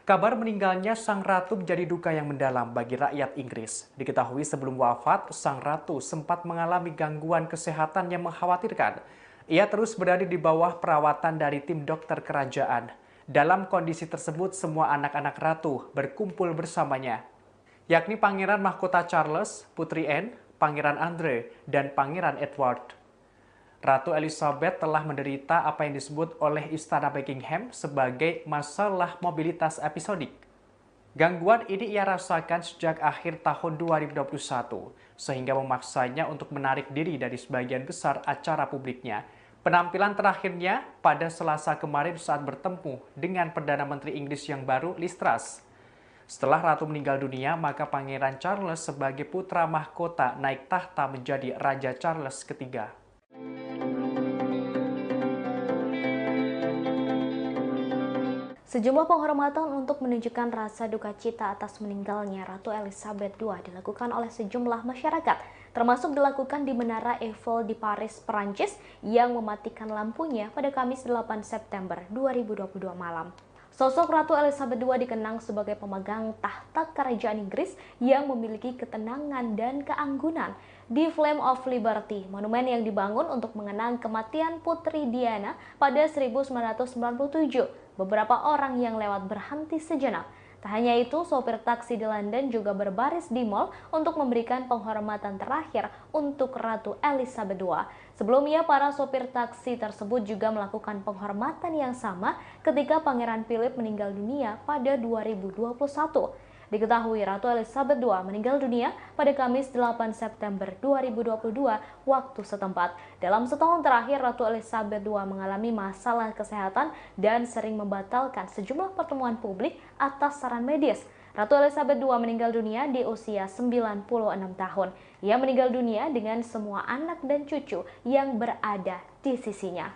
Kabar meninggalnya Sang Ratu menjadi duka yang mendalam bagi rakyat Inggris. Diketahui sebelum wafat, Sang Ratu sempat mengalami gangguan kesehatan yang mengkhawatirkan. Ia terus berada di bawah perawatan dari tim dokter kerajaan. Dalam kondisi tersebut, semua anak-anak Ratu berkumpul bersamanya, yakni Pangeran Mahkota Charles, Putri Anne, Pangeran Andre, dan Pangeran Edward. Ratu Elizabeth telah menderita apa yang disebut oleh Istana Buckingham sebagai masalah mobilitas episodik. Gangguan ini ia rasakan sejak akhir tahun 2021, sehingga memaksanya untuk menarik diri dari sebagian besar acara publiknya. Penampilan terakhirnya pada Selasa kemarin saat bertemu dengan Perdana Menteri Inggris yang baru, Liz Truss. Setelah Ratu meninggal dunia, maka Pangeran Charles sebagai putra mahkota naik tahta menjadi Raja Charles III. Sejumlah penghormatan untuk menunjukkan rasa duka cita atas meninggalnya Ratu Elizabeth II dilakukan oleh sejumlah masyarakat, termasuk dilakukan di Menara Eiffel di Paris, Perancis yang mematikan lampunya pada Kamis 8 September 2022 malam. Sosok Ratu Elizabeth II dikenang sebagai pemegang tahta kerajaan Inggris yang memiliki ketenangan dan keanggunan. Di Flame of Liberty, monumen yang dibangun untuk mengenang kematian Putri Diana pada 1997, beberapa orang yang lewat berhenti sejenak. Tak hanya itu, sopir taksi di London juga berbaris di mal untuk memberikan penghormatan terakhir untuk Ratu Elizabeth II. Sebelumnya, para sopir taksi tersebut juga melakukan penghormatan yang sama ketika Pangeran Philip meninggal dunia pada 2021. Diketahui Ratu Elizabeth II meninggal dunia pada Kamis 8 September 2022 waktu setempat. Dalam setahun terakhir, Ratu Elizabeth II mengalami masalah kesehatan dan sering membatalkan sejumlah pertemuan publik atas saran medis. Ratu Elizabeth II meninggal dunia di usia 96 tahun. Ia meninggal dunia dengan semua anak dan cucu yang berada di sisinya.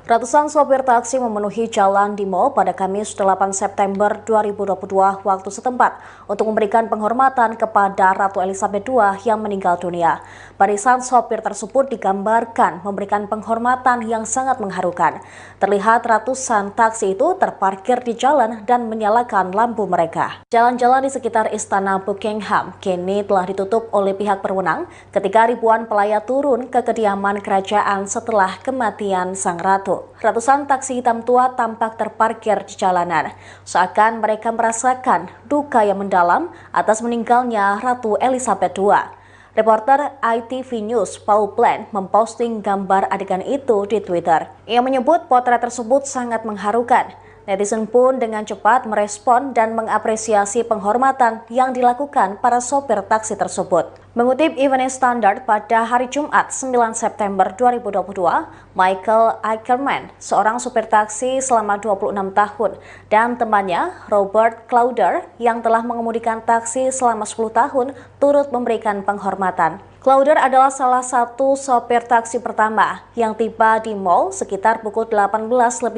Ratusan sopir taksi memenuhi jalan di Mall pada Kamis 8 September 2022 waktu setempat untuk memberikan penghormatan kepada Ratu Elizabeth II yang meninggal dunia. Barisan sopir tersebut digambarkan memberikan penghormatan yang sangat mengharukan. Terlihat ratusan taksi itu terparkir di jalan dan menyalakan lampu mereka. Jalan-jalan di sekitar Istana Buckingham kini telah ditutup oleh pihak berwenang ketika ribuan pelayat turun ke kediaman kerajaan setelah kematian sang ratu. Ratusan taksi hitam tua tampak terparkir di jalanan, seakan mereka merasakan duka yang mendalam atas meninggalnya Ratu Elizabeth II. Reporter ITV News Paul Plant memposting gambar adegan itu di Twitter. Ia menyebut potret tersebut sangat mengharukan. Netizen pun dengan cepat merespon dan mengapresiasi penghormatan yang dilakukan para sopir taksi tersebut. Mengutip Evening Standard pada hari Jumat 9 September 2022, Michael Ackerman, seorang supir taksi selama 26 tahun, dan temannya Robert Clowder yang telah mengemudikan taksi selama 10 tahun turut memberikan penghormatan. Clowder adalah salah satu sopir taksi pertama yang tiba di mall sekitar pukul 18.50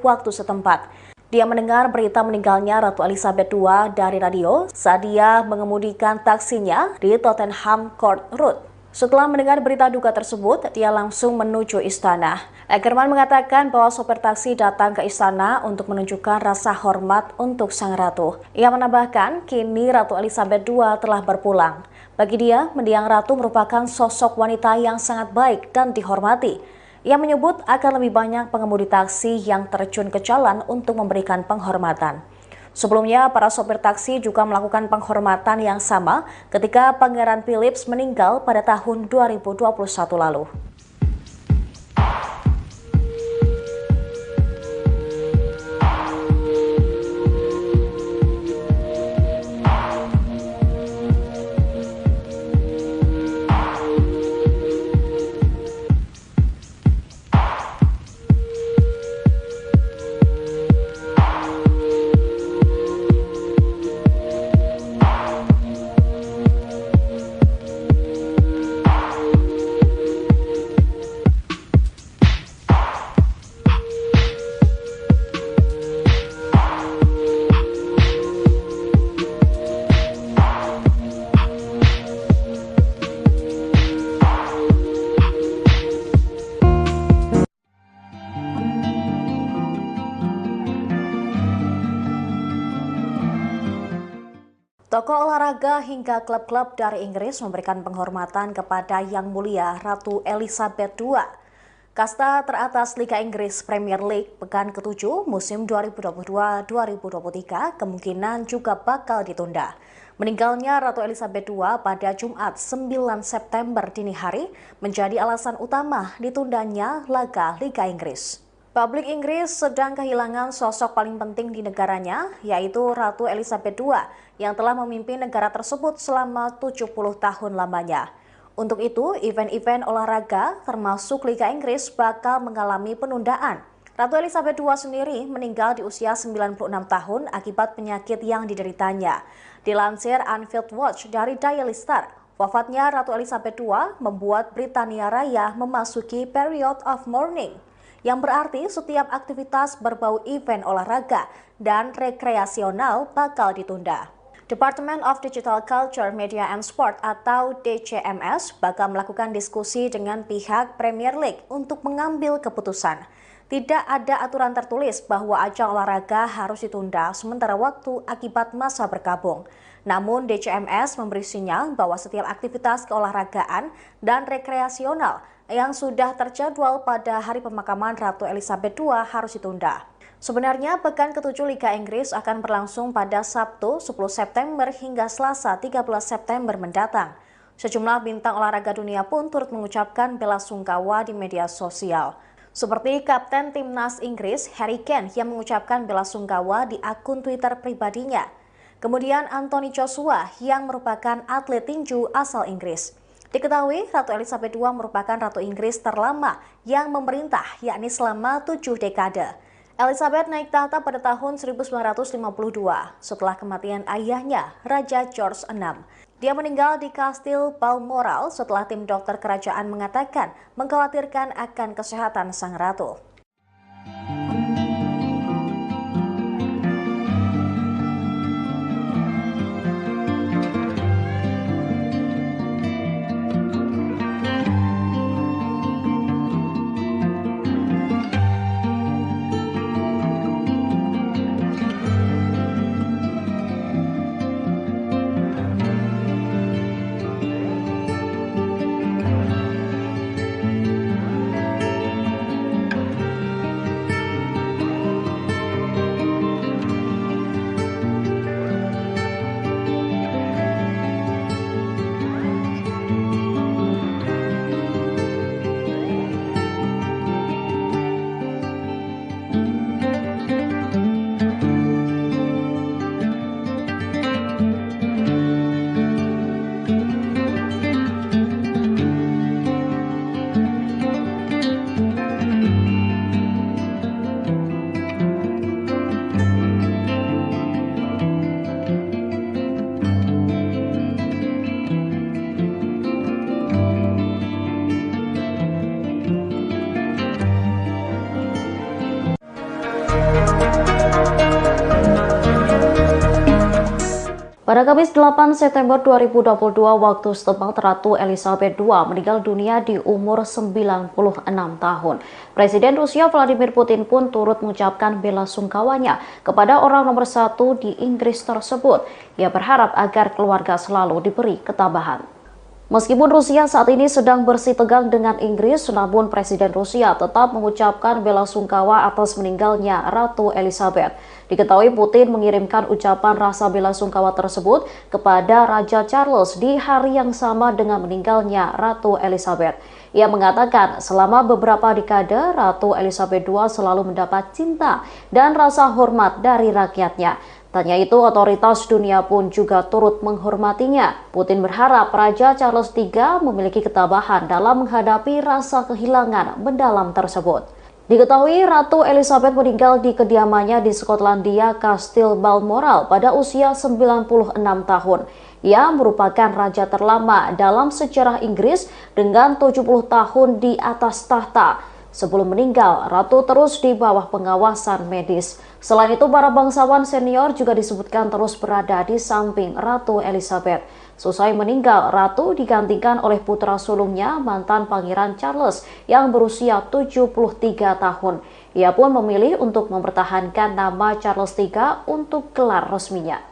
waktu setempat. Dia mendengar berita meninggalnya Ratu Elizabeth II dari radio saat dia mengemudikan taksinya di Tottenham Court Road. Setelah mendengar berita duka tersebut, dia langsung menuju istana. Ackerman mengatakan bahwa sopir taksi datang ke istana untuk menunjukkan rasa hormat untuk sang ratu. Ia menambahkan, kini Ratu Elizabeth II telah berpulang. Bagi dia, mendiang ratu merupakan sosok wanita yang sangat baik dan dihormati. Ia menyebut akan lebih banyak pengemudi taksi yang terjun ke jalan untuk memberikan penghormatan. Sebelumnya, para sopir taksi juga melakukan penghormatan yang sama ketika Pangeran Philip meninggal pada tahun 2021 lalu. Tokoh olahraga hingga klub-klub dari Inggris memberikan penghormatan kepada Yang Mulia Ratu Elizabeth II. Kasta teratas Liga Inggris Premier League pekan ke-7 musim 2022-2023 kemungkinan juga bakal ditunda. Meninggalnya Ratu Elizabeth II pada Jumat 9 September dini hari menjadi alasan utama ditundanya laga Liga Inggris. Publik Inggris sedang kehilangan sosok paling penting di negaranya, yaitu Ratu Elizabeth II yang telah memimpin negara tersebut selama 70 tahun lamanya. Untuk itu, event-event olahraga termasuk Liga Inggris bakal mengalami penundaan. Ratu Elizabeth II sendiri meninggal di usia 96 tahun akibat penyakit yang dideritanya. Dilansir Anfield Watch dari Daily Star, wafatnya Ratu Elizabeth II membuat Britania Raya memasuki period of mourning, yang berarti setiap aktivitas berbau event olahraga dan rekreasional bakal ditunda. Department of Digital Culture, Media and Sport atau DCMS bakal melakukan diskusi dengan pihak Premier League untuk mengambil keputusan. Tidak ada aturan tertulis bahwa ajang olahraga harus ditunda sementara waktu akibat masa berkabung. Namun DCMS memberi sinyal bahwa setiap aktivitas keolahragaan dan rekreasional yang sudah terjadwal pada hari pemakaman Ratu Elizabeth II harus ditunda. Sebenarnya pekan ke-7 Liga Inggris akan berlangsung pada Sabtu 10 September hingga Selasa 13 September mendatang. Sejumlah bintang olahraga dunia pun turut mengucapkan bela sungkawa di media sosial. Seperti Kapten Timnas Inggris Harry Kane yang mengucapkan bela sungkawa di akun Twitter pribadinya. Kemudian Anthony Joshua yang merupakan atlet tinju asal Inggris. Diketahui Ratu Elizabeth II merupakan Ratu Inggris terlama yang memerintah, yakni selama 7 dekade. Elizabeth naik tahta pada tahun 1952 setelah kematian ayahnya, Raja George VI. Dia meninggal di Kastil Balmoral setelah tim dokter kerajaan mengatakan mengkhawatirkan akan kesehatan sang ratu. Pada Kamis 8 September 2022 waktu setempat, Ratu Elizabeth II meninggal dunia di umur 96 tahun. Presiden Rusia Vladimir Putin pun turut mengucapkan bela sungkawanya kepada orang nomor 1 di Inggris tersebut. Ia berharap agar keluarga selalu diberi ketabahan. Meskipun Rusia saat ini sedang bersih tegang dengan Inggris, namun Presiden Rusia tetap mengucapkan bela sungkawa atas meninggalnya Ratu Elizabeth. Diketahui Putin mengirimkan ucapan rasa bela sungkawa tersebut kepada Raja Charles di hari yang sama dengan meninggalnya Ratu Elizabeth. Ia mengatakan selama beberapa dekade Ratu Elizabeth II selalu mendapat cinta dan rasa hormat dari rakyatnya. Tanya itu, otoritas dunia pun juga turut menghormatinya. Putin berharap Raja Charles III memiliki ketabahan dalam menghadapi rasa kehilangan mendalam tersebut. Diketahui Ratu Elizabeth meninggal di kediamannya di Skotlandia, Kastil Balmoral pada usia 96 tahun. Ia merupakan raja terlama dalam sejarah Inggris dengan 70 tahun di atas tahta. Sebelum meninggal, Ratu terus di bawah pengawasan medis. Selain itu, para bangsawan senior juga disebutkan terus berada di samping Ratu Elizabeth. Selesai meninggal, Ratu digantikan oleh putra sulungnya, mantan Pangeran Charles yang berusia 73 tahun. Ia pun memilih untuk mempertahankan nama Charles III untuk gelar resminya.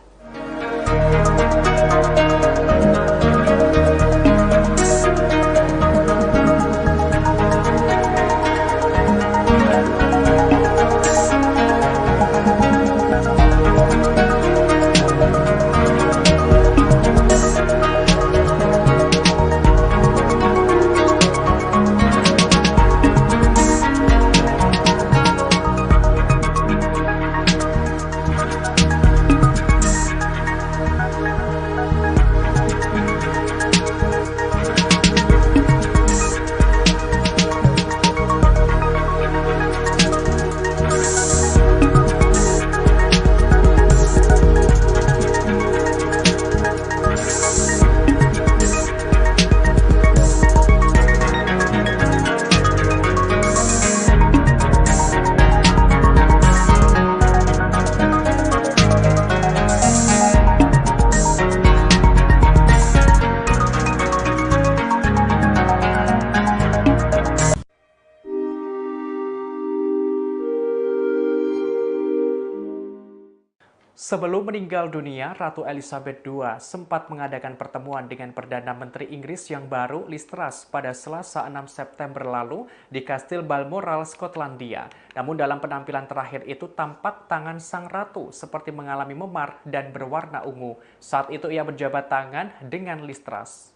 Sebelum meninggal dunia, Ratu Elizabeth II sempat mengadakan pertemuan dengan Perdana Menteri Inggris yang baru, Liz Truss, pada Selasa 6 September lalu di Kastil Balmoral, Skotlandia. Namun dalam penampilan terakhir itu tampak tangan sang ratu seperti mengalami memar dan berwarna ungu. Saat itu ia berjabat tangan dengan Liz Truss.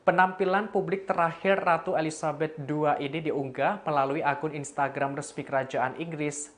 Penampilan publik terakhir Ratu Elizabeth II ini diunggah melalui akun Instagram resmi Kerajaan Inggris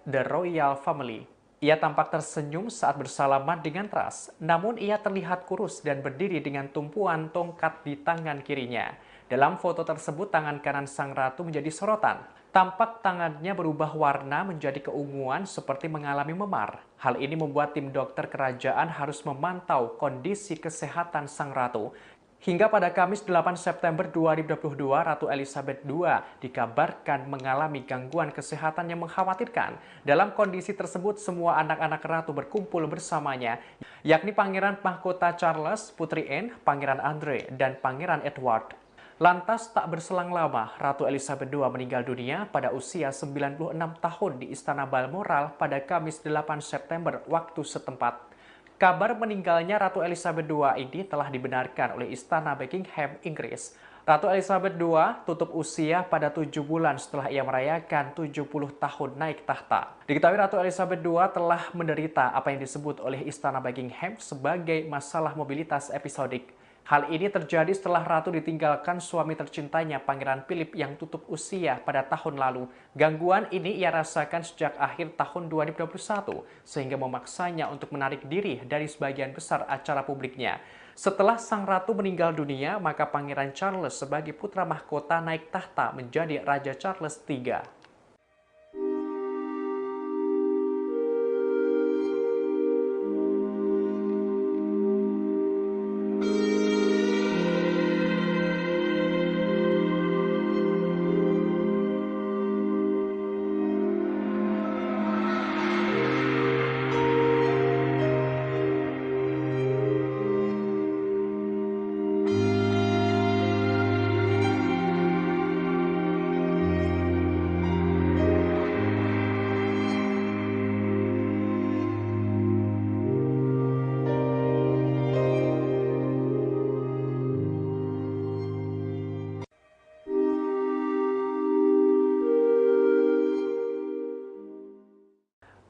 @theroyalfamily. Ia tampak tersenyum saat bersalaman dengan Truss, namun ia terlihat kurus dan berdiri dengan tumpuan tongkat di tangan kirinya. Dalam foto tersebut, tangan kanan sang ratu menjadi sorotan. Tampak tangannya berubah warna menjadi keunguan seperti mengalami memar. Hal ini membuat tim dokter kerajaan harus memantau kondisi kesehatan sang ratu. Hingga pada Kamis 8 September 2022, Ratu Elizabeth II dikabarkan mengalami gangguan kesehatan yang mengkhawatirkan. Dalam kondisi tersebut, semua anak-anak ratu berkumpul bersamanya, yakni Pangeran Mahkota Charles, Putri Anne, Pangeran Andre, dan Pangeran Edward. Lantas tak berselang lama, Ratu Elizabeth II meninggal dunia pada usia 96 tahun di Istana Balmoral pada Kamis 8 September waktu setempat. Kabar meninggalnya Ratu Elizabeth II ini telah dibenarkan oleh Istana Buckingham, Inggris. Ratu Elizabeth II tutup usia pada 7 bulan setelah ia merayakan 70 tahun naik tahta. Diketahui Ratu Elizabeth II telah menderita apa yang disebut oleh Istana Buckingham sebagai masalah mobilitas episodik. Hal ini terjadi setelah Ratu ditinggalkan suami tercintanya Pangeran Philip yang tutup usia pada tahun lalu. Gangguan ini ia rasakan sejak akhir tahun 2021, sehingga memaksanya untuk menarik diri dari sebagian besar acara publiknya. Setelah sang ratu meninggal dunia, maka Pangeran Charles sebagai putra mahkota naik tahta menjadi Raja Charles III.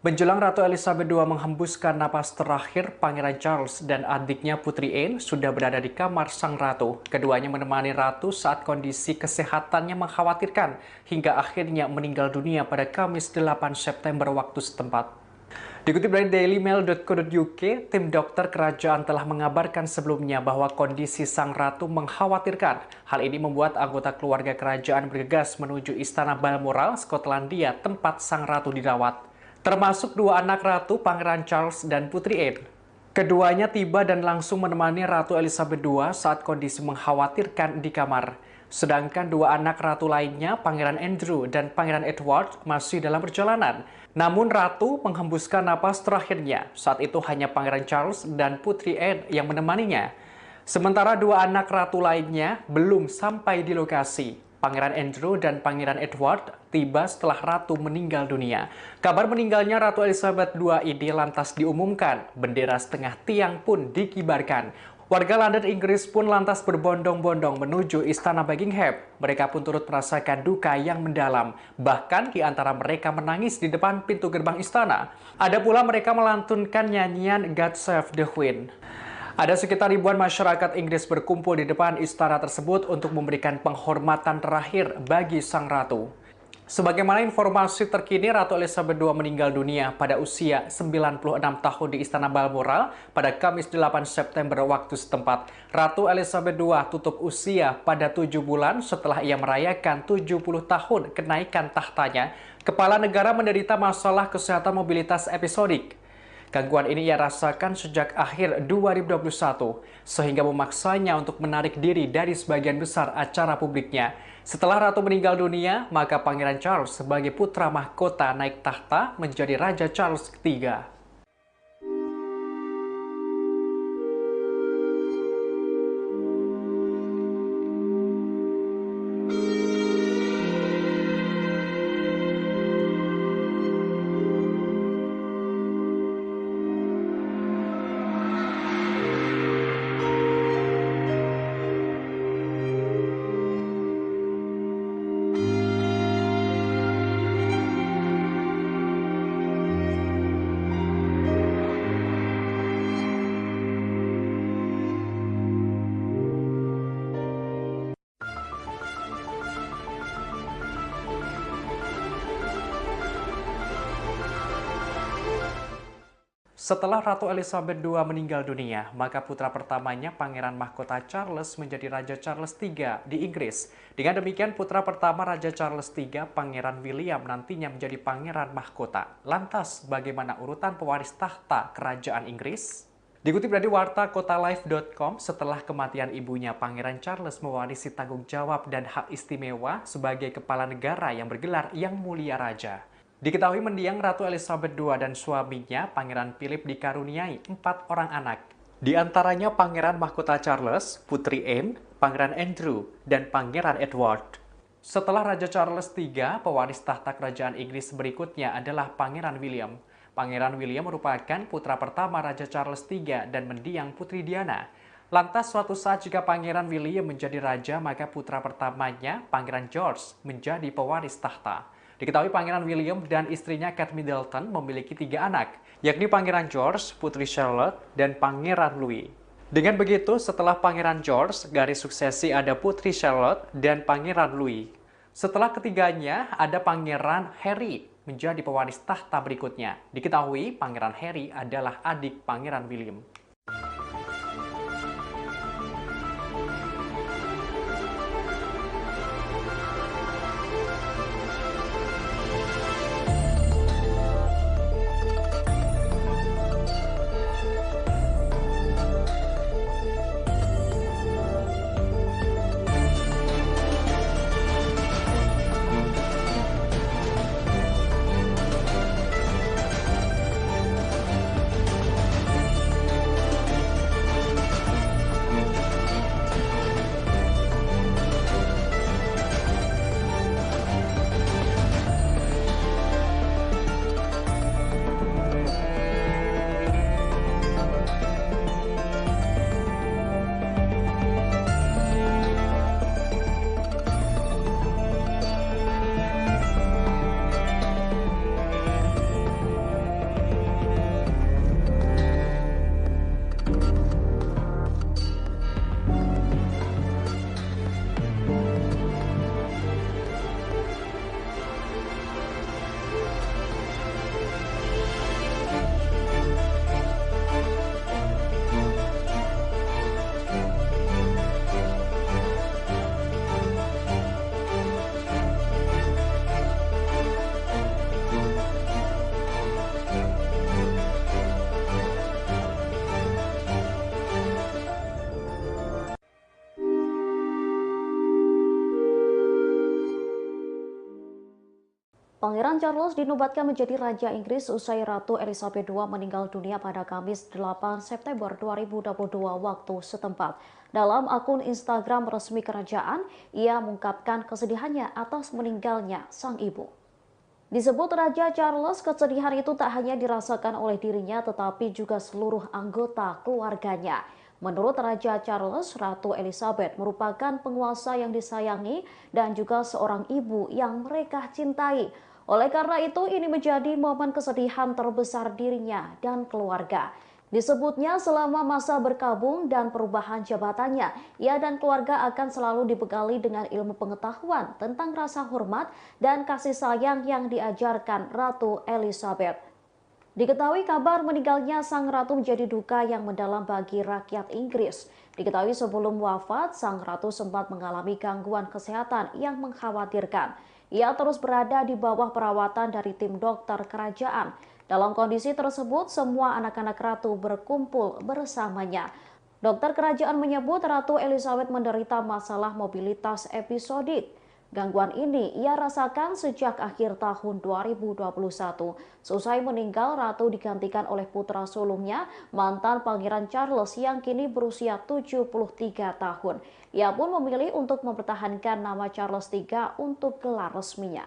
Menjelang Ratu Elizabeth II menghembuskan napas terakhir, Pangeran Charles dan adiknya Putri Anne sudah berada di kamar sang ratu. Keduanya menemani ratu saat kondisi kesehatannya mengkhawatirkan hingga akhirnya meninggal dunia pada Kamis 8 September waktu setempat. Dikutip dari dailymail.co.uk, tim dokter kerajaan telah mengabarkan sebelumnya bahwa kondisi sang ratu mengkhawatirkan. Hal ini membuat anggota keluarga kerajaan bergegas menuju Istana Balmoral, Skotlandia, tempat sang ratu dirawat. Termasuk dua anak ratu, Pangeran Charles dan Putri Anne. Keduanya tiba dan langsung menemani Ratu Elizabeth II saat kondisi mengkhawatirkan di kamar. Sedangkan dua anak ratu lainnya, Pangeran Andrew dan Pangeran Edward, masih dalam perjalanan. Namun ratu menghembuskan napas terakhirnya. Saat itu hanya Pangeran Charles dan Putri Anne yang menemaninya. Sementara dua anak ratu lainnya belum sampai di lokasi. Pangeran Andrew dan Pangeran Edward tiba setelah Ratu meninggal dunia. Kabar meninggalnya Ratu Elizabeth II ini lantas diumumkan. Bendera setengah tiang pun dikibarkan. Warga London, Inggris pun lantas berbondong-bondong menuju Istana Buckingham. Mereka pun turut merasakan duka yang mendalam. Bahkan di antara mereka menangis di depan pintu gerbang istana. Ada pula mereka melantunkan nyanyian God Save the Queen. Ada sekitar ribuan masyarakat Inggris berkumpul di depan istana tersebut untuk memberikan penghormatan terakhir bagi sang ratu. Sebagaimana informasi terkini, Ratu Elizabeth II meninggal dunia pada usia 96 tahun di Istana Balmoral pada Kamis 8 September waktu setempat. Ratu Elizabeth II tutup usia pada 7 bulan setelah ia merayakan 70 tahun kenaikan tahtanya. Kepala negara menderita masalah kesehatan mobilitas episodik. Gangguan ini ia rasakan sejak akhir 2021, sehingga memaksanya untuk menarik diri dari sebagian besar acara publiknya. Setelah Ratu meninggal dunia, maka Pangeran Charles sebagai putra mahkota naik tahta menjadi Raja Charles III. Setelah Ratu Elizabeth II meninggal dunia, maka putra pertamanya Pangeran Mahkota Charles menjadi Raja Charles III di Inggris. Dengan demikian, putra pertama Raja Charles III, Pangeran William, nantinya menjadi Pangeran Mahkota. Lantas, bagaimana urutan pewaris tahta Kerajaan Inggris? Dikutip dari warta kotalife.com, setelah kematian ibunya, Pangeran Charles mewarisi tanggung jawab dan hak istimewa sebagai kepala negara yang bergelar Yang Mulia Raja. Diketahui mendiang Ratu Elizabeth II dan suaminya, Pangeran Philip, dikaruniai 4 orang anak. Di antaranya Pangeran Mahkota Charles, Putri Anne, Pangeran Andrew, dan Pangeran Edward. Setelah Raja Charles III, pewaris tahta kerajaan Inggris berikutnya adalah Pangeran William. Pangeran William merupakan putra pertama Raja Charles III dan mendiang Putri Diana. Lantas suatu saat jika Pangeran William menjadi raja, maka putra pertamanya, Pangeran George, menjadi pewaris tahta. Diketahui Pangeran William dan istrinya Kate Middleton memiliki 3 anak, yakni Pangeran George, Putri Charlotte, dan Pangeran Louis. Dengan begitu, setelah Pangeran George, garis suksesi ada Putri Charlotte dan Pangeran Louis. Setelah ketiganya, ada Pangeran Harry menjadi pewaris tahta berikutnya. Diketahui Pangeran Harry adalah adik Pangeran William. Pangeran Charles dinobatkan menjadi Raja Inggris usai Ratu Elizabeth II meninggal dunia pada Kamis 8 September 2022 waktu setempat. Dalam akun Instagram resmi kerajaan, ia mengungkapkan kesedihannya atas meninggalnya sang ibu. Disebut Raja Charles, kesedihan itu tak hanya dirasakan oleh dirinya tetapi juga seluruh anggota keluarganya. Menurut Raja Charles, Ratu Elizabeth merupakan penguasa yang disayangi dan juga seorang ibu yang mereka cintai. Oleh karena itu, ini menjadi momen kesedihan terbesar dirinya dan keluarga. Disebutnya selama masa berkabung dan perubahan jabatannya, ia dan keluarga akan selalu dibekali dengan ilmu pengetahuan tentang rasa hormat dan kasih sayang yang diajarkan Ratu Elizabeth. Diketahui kabar meninggalnya sang ratu menjadi duka yang mendalam bagi rakyat Inggris. Diketahui sebelum wafat, sang ratu sempat mengalami gangguan kesehatan yang mengkhawatirkan. Ia terus berada di bawah perawatan dari tim dokter kerajaan. Dalam kondisi tersebut, semua anak-anak ratu berkumpul bersamanya. Dokter kerajaan menyebut Ratu Elizabeth menderita masalah mobilitas episodik. Gangguan ini ia rasakan sejak akhir tahun 2021. Seusai meninggal, Ratu digantikan oleh putra sulungnya, mantan Pangeran Charles yang kini berusia 73 tahun. Ia pun memilih untuk mempertahankan nama Charles III untuk gelar resminya.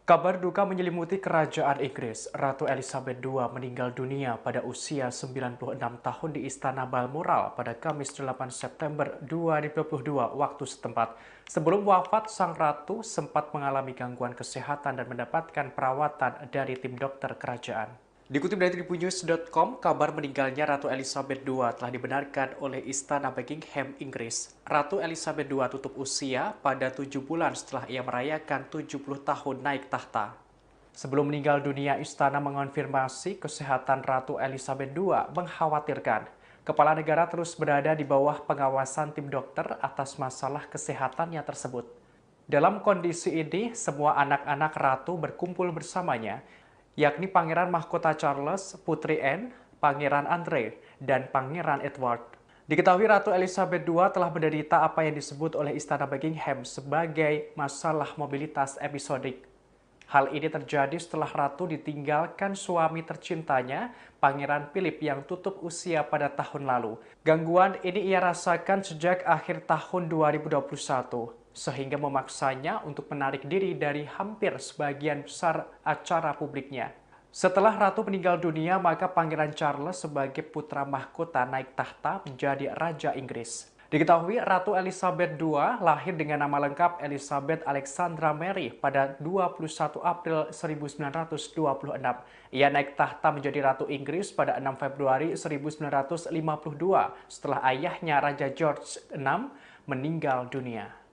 Kabar duka menyelimuti kerajaan Inggris. Ratu Elizabeth II meninggal dunia pada usia 96 tahun di Istana Balmoral pada Kamis 8 September 2022 waktu setempat. Sebelum wafat, sang ratu sempat mengalami gangguan kesehatan dan mendapatkan perawatan dari tim dokter kerajaan. Dikutip dari tribunnews.com, kabar meninggalnya Ratu Elizabeth II telah dibenarkan oleh Istana Buckingham, Inggris. Ratu Elizabeth II tutup usia pada 7 bulan setelah ia merayakan 70 tahun naik tahta. Sebelum meninggal dunia, Istana mengonfirmasi kesehatan Ratu Elizabeth II mengkhawatirkan. Kepala negara terus berada di bawah pengawasan tim dokter atas masalah kesehatannya tersebut. Dalam kondisi ini, semua anak-anak Ratu berkumpul bersamanya, yakni Pangeran Mahkota Charles, Putri Anne, Pangeran Andre, dan Pangeran Edward. Diketahui Ratu Elizabeth II telah menderita apa yang disebut oleh Istana Buckingham sebagai masalah mobilitas episodik. Hal ini terjadi setelah Ratu ditinggalkan suami tercintanya, Pangeran Philip yang tutup usia pada tahun lalu. Gangguan ini ia rasakan sejak akhir tahun 2021. Sehingga memaksanya untuk menarik diri dari hampir sebagian besar acara publiknya. Setelah Ratu meninggal dunia, maka Pangeran Charles sebagai putra mahkota naik tahta menjadi Raja Inggris. Diketahui Ratu Elizabeth II lahir dengan nama lengkap Elizabeth Alexandra Mary pada 21 April 1926. Ia naik tahta menjadi Ratu Inggris pada 6 Februari 1952 setelah ayahnya Raja George VI meninggal dunia.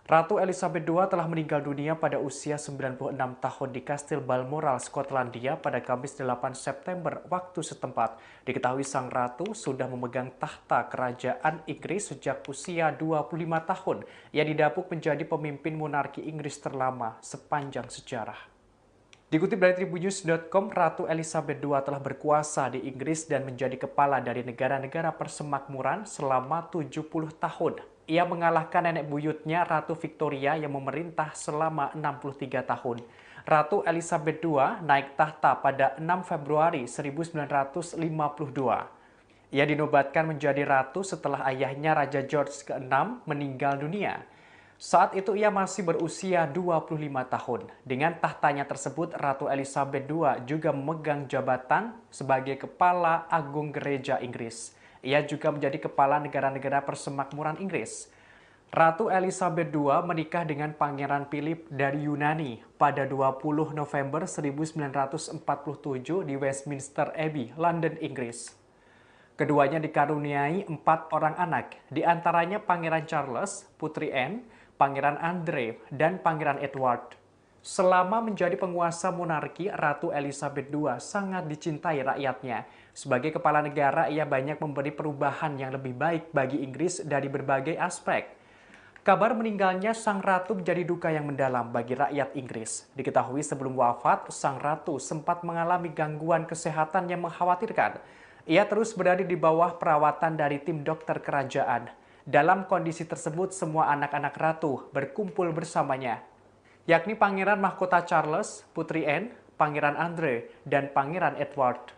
Ratu Elizabeth II telah meninggal dunia pada usia 96 tahun di Kastil Balmoral, Skotlandia pada Kamis 8 September waktu setempat. Diketahui sang ratu sudah memegang tahta kerajaan Inggris sejak usia 25 tahun. Ia didapuk menjadi pemimpin monarki Inggris terlama sepanjang sejarah. Dikutip dari tribunnews.com, Ratu Elizabeth II telah berkuasa di Inggris dan menjadi kepala dari negara-negara persemakmuran selama 70 tahun. Ia mengalahkan nenek buyutnya Ratu Victoria yang memerintah selama 63 tahun. Ratu Elizabeth II naik tahta pada 6 Februari 1952. Ia dinobatkan menjadi ratu setelah ayahnya Raja George VI meninggal dunia. Saat itu ia masih berusia 25 tahun. Dengan tahtanya tersebut, Ratu Elizabeth II juga memegang jabatan sebagai Kepala Agung Gereja Inggris. Ia juga menjadi kepala negara-negara persemakmuran Inggris. Ratu Elizabeth II menikah dengan Pangeran Philip dari Yunani pada 20 November 1947 di Westminster Abbey, London, Inggris. Keduanya dikaruniai 4 orang anak, di antaranya Pangeran Charles, Putri Anne, Pangeran Andre, dan Pangeran Edward. Selama menjadi penguasa monarki, Ratu Elizabeth II sangat dicintai rakyatnya. Sebagai kepala negara, ia banyak memberi perubahan yang lebih baik bagi Inggris dari berbagai aspek. Kabar meninggalnya sang ratu menjadi duka yang mendalam bagi rakyat Inggris. Diketahui sebelum wafat, sang ratu sempat mengalami gangguan kesehatan yang mengkhawatirkan. Ia terus berada di bawah perawatan dari tim dokter kerajaan. Dalam kondisi tersebut, semua anak-anak ratu berkumpul bersamanya, yakni Pangeran Mahkota Charles, Putri Anne, Pangeran Andre, dan Pangeran Edward.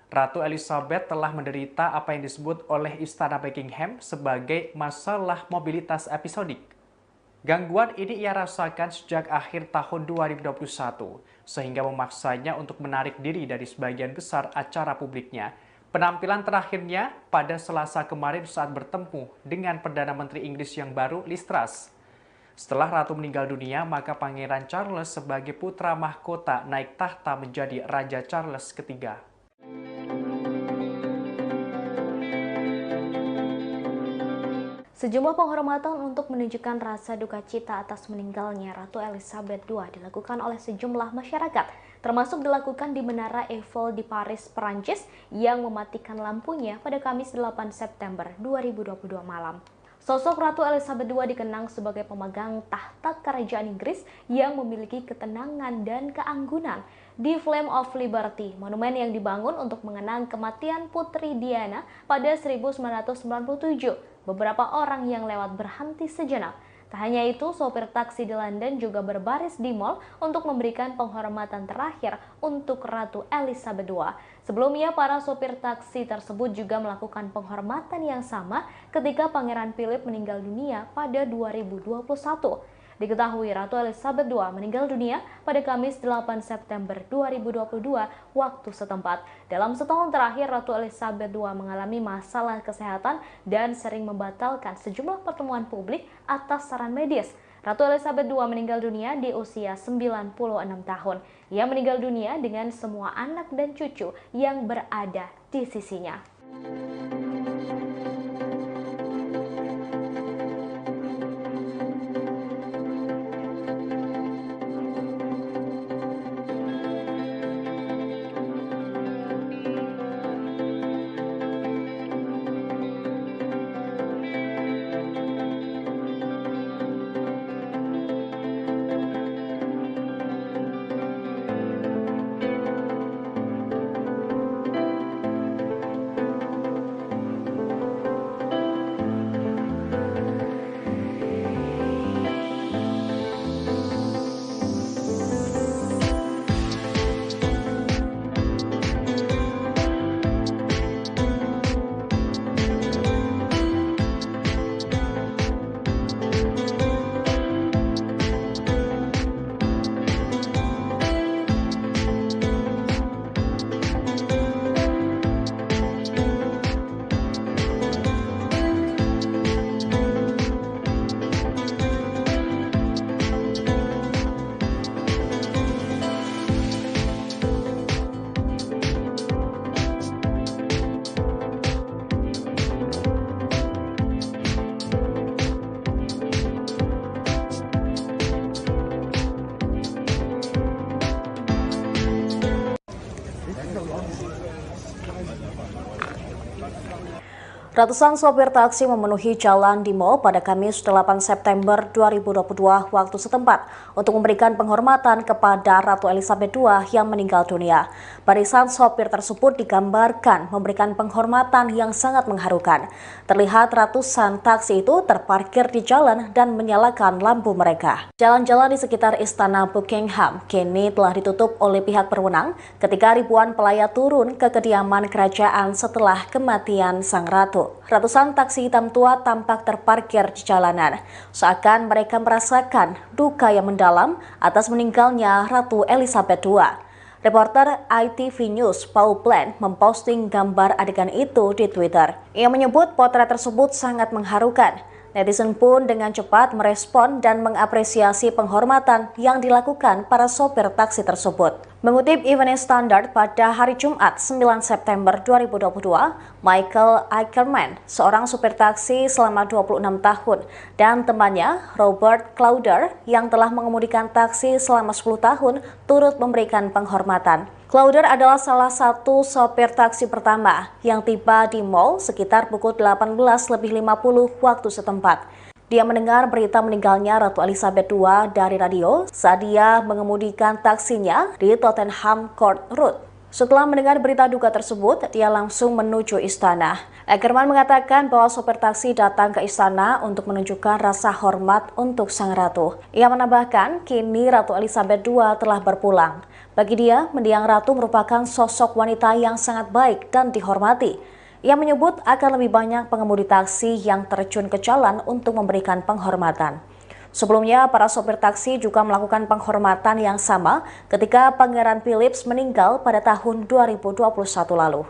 Ratu Elizabeth telah menderita apa yang disebut oleh Istana Buckingham sebagai masalah mobilitas episodik. Gangguan ini ia rasakan sejak akhir tahun 2021, sehingga memaksanya untuk menarik diri dari sebagian besar acara publiknya. Penampilan terakhirnya pada Selasa kemarin saat bertemu dengan Perdana Menteri Inggris yang baru, Liz Truss. Setelah Ratu meninggal dunia, maka Pangeran Charles sebagai putra mahkota naik tahta menjadi Raja Charles III. Sejumlah penghormatan untuk menunjukkan rasa duka cita atas meninggalnya Ratu Elizabeth II dilakukan oleh sejumlah masyarakat, termasuk dilakukan di Menara Eiffel di Paris, Perancis yang mematikan lampunya pada Kamis 8 September 2022 malam. Sosok Ratu Elizabeth II dikenang sebagai pemegang tahta kerajaan Inggris yang memiliki ketenangan dan keanggunan. Di Flame of Liberty, monumen yang dibangun untuk mengenang kematian Putri Diana pada 1997, beberapa orang yang lewat berhenti sejenak. Tak hanya itu, sopir taksi di London juga berbaris di mal untuk memberikan penghormatan terakhir untuk Ratu Elizabeth II. Sebelumnya, para sopir taksi tersebut juga melakukan penghormatan yang sama ketika Pangeran Philip meninggal dunia pada 2021. Diketahui Ratu Elizabeth II meninggal dunia pada Kamis 8 September 2022 waktu setempat. Dalam setahun terakhir, Ratu Elizabeth II mengalami masalah kesehatan dan sering membatalkan sejumlah pertemuan publik atas saran medis. Ratu Elizabeth II meninggal dunia di usia 96 tahun. Ia meninggal dunia dengan semua anak dan cucu yang berada di sisinya. Ratusan sopir taksi memenuhi jalan di Mall pada Kamis 8 September 2022 waktu setempat untuk memberikan penghormatan kepada Ratu Elizabeth II yang meninggal dunia. Barisan sopir tersebut digambarkan memberikan penghormatan yang sangat mengharukan. Terlihat ratusan taksi itu terparkir di jalan dan menyalakan lampu mereka. Jalan-jalan di sekitar Istana Buckingham kini telah ditutup oleh pihak berwenang ketika ribuan pelayat turun ke kediaman kerajaan setelah kematian Sang Ratu. Ratusan taksi hitam tua tampak terparkir di jalanan, seakan mereka merasakan duka yang mendalam atas meninggalnya Ratu Elizabeth II. Reporter ITV News Paul Plant memposting gambar adegan itu di Twitter. Ia menyebut potret tersebut sangat mengharukan. Netizen pun dengan cepat merespon dan mengapresiasi penghormatan yang dilakukan para sopir taksi tersebut. Mengutip Evening Standard pada hari Jumat 9 September 2022, Michael Ackerman, seorang supir taksi selama 26 tahun, dan temannya Robert Clowder yang telah mengemudikan taksi selama 10 tahun turut memberikan penghormatan. Clowder adalah salah satu sopir taksi pertama yang tiba di mall sekitar pukul 18.50 waktu setempat. Dia mendengar berita meninggalnya Ratu Elizabeth II dari radio saat dia mengemudikan taksinya di Tottenham Court Road. Setelah mendengar berita duka tersebut, dia langsung menuju istana. Ackerman mengatakan bahwa sopir taksi datang ke istana untuk menunjukkan rasa hormat untuk Sang Ratu. Ia menambahkan, kini Ratu Elizabeth II telah berpulang. Bagi dia, mendiang Ratu merupakan sosok wanita yang sangat baik dan dihormati. Ia menyebut akan lebih banyak pengemudi taksi yang terjun ke jalan untuk memberikan penghormatan. Sebelumnya, para sopir taksi juga melakukan penghormatan yang sama ketika Pangeran Philips meninggal pada tahun 2021 lalu.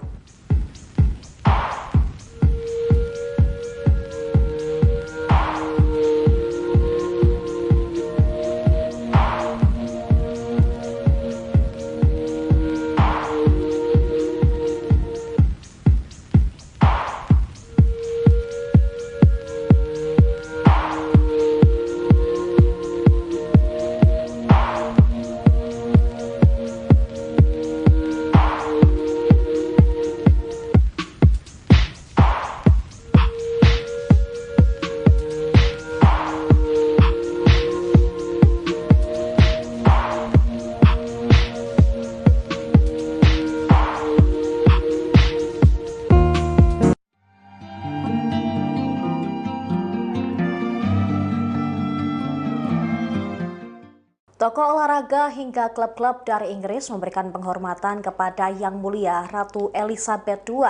Tokoh olahraga hingga klub-klub dari Inggris memberikan penghormatan kepada Yang Mulia Ratu Elizabeth II.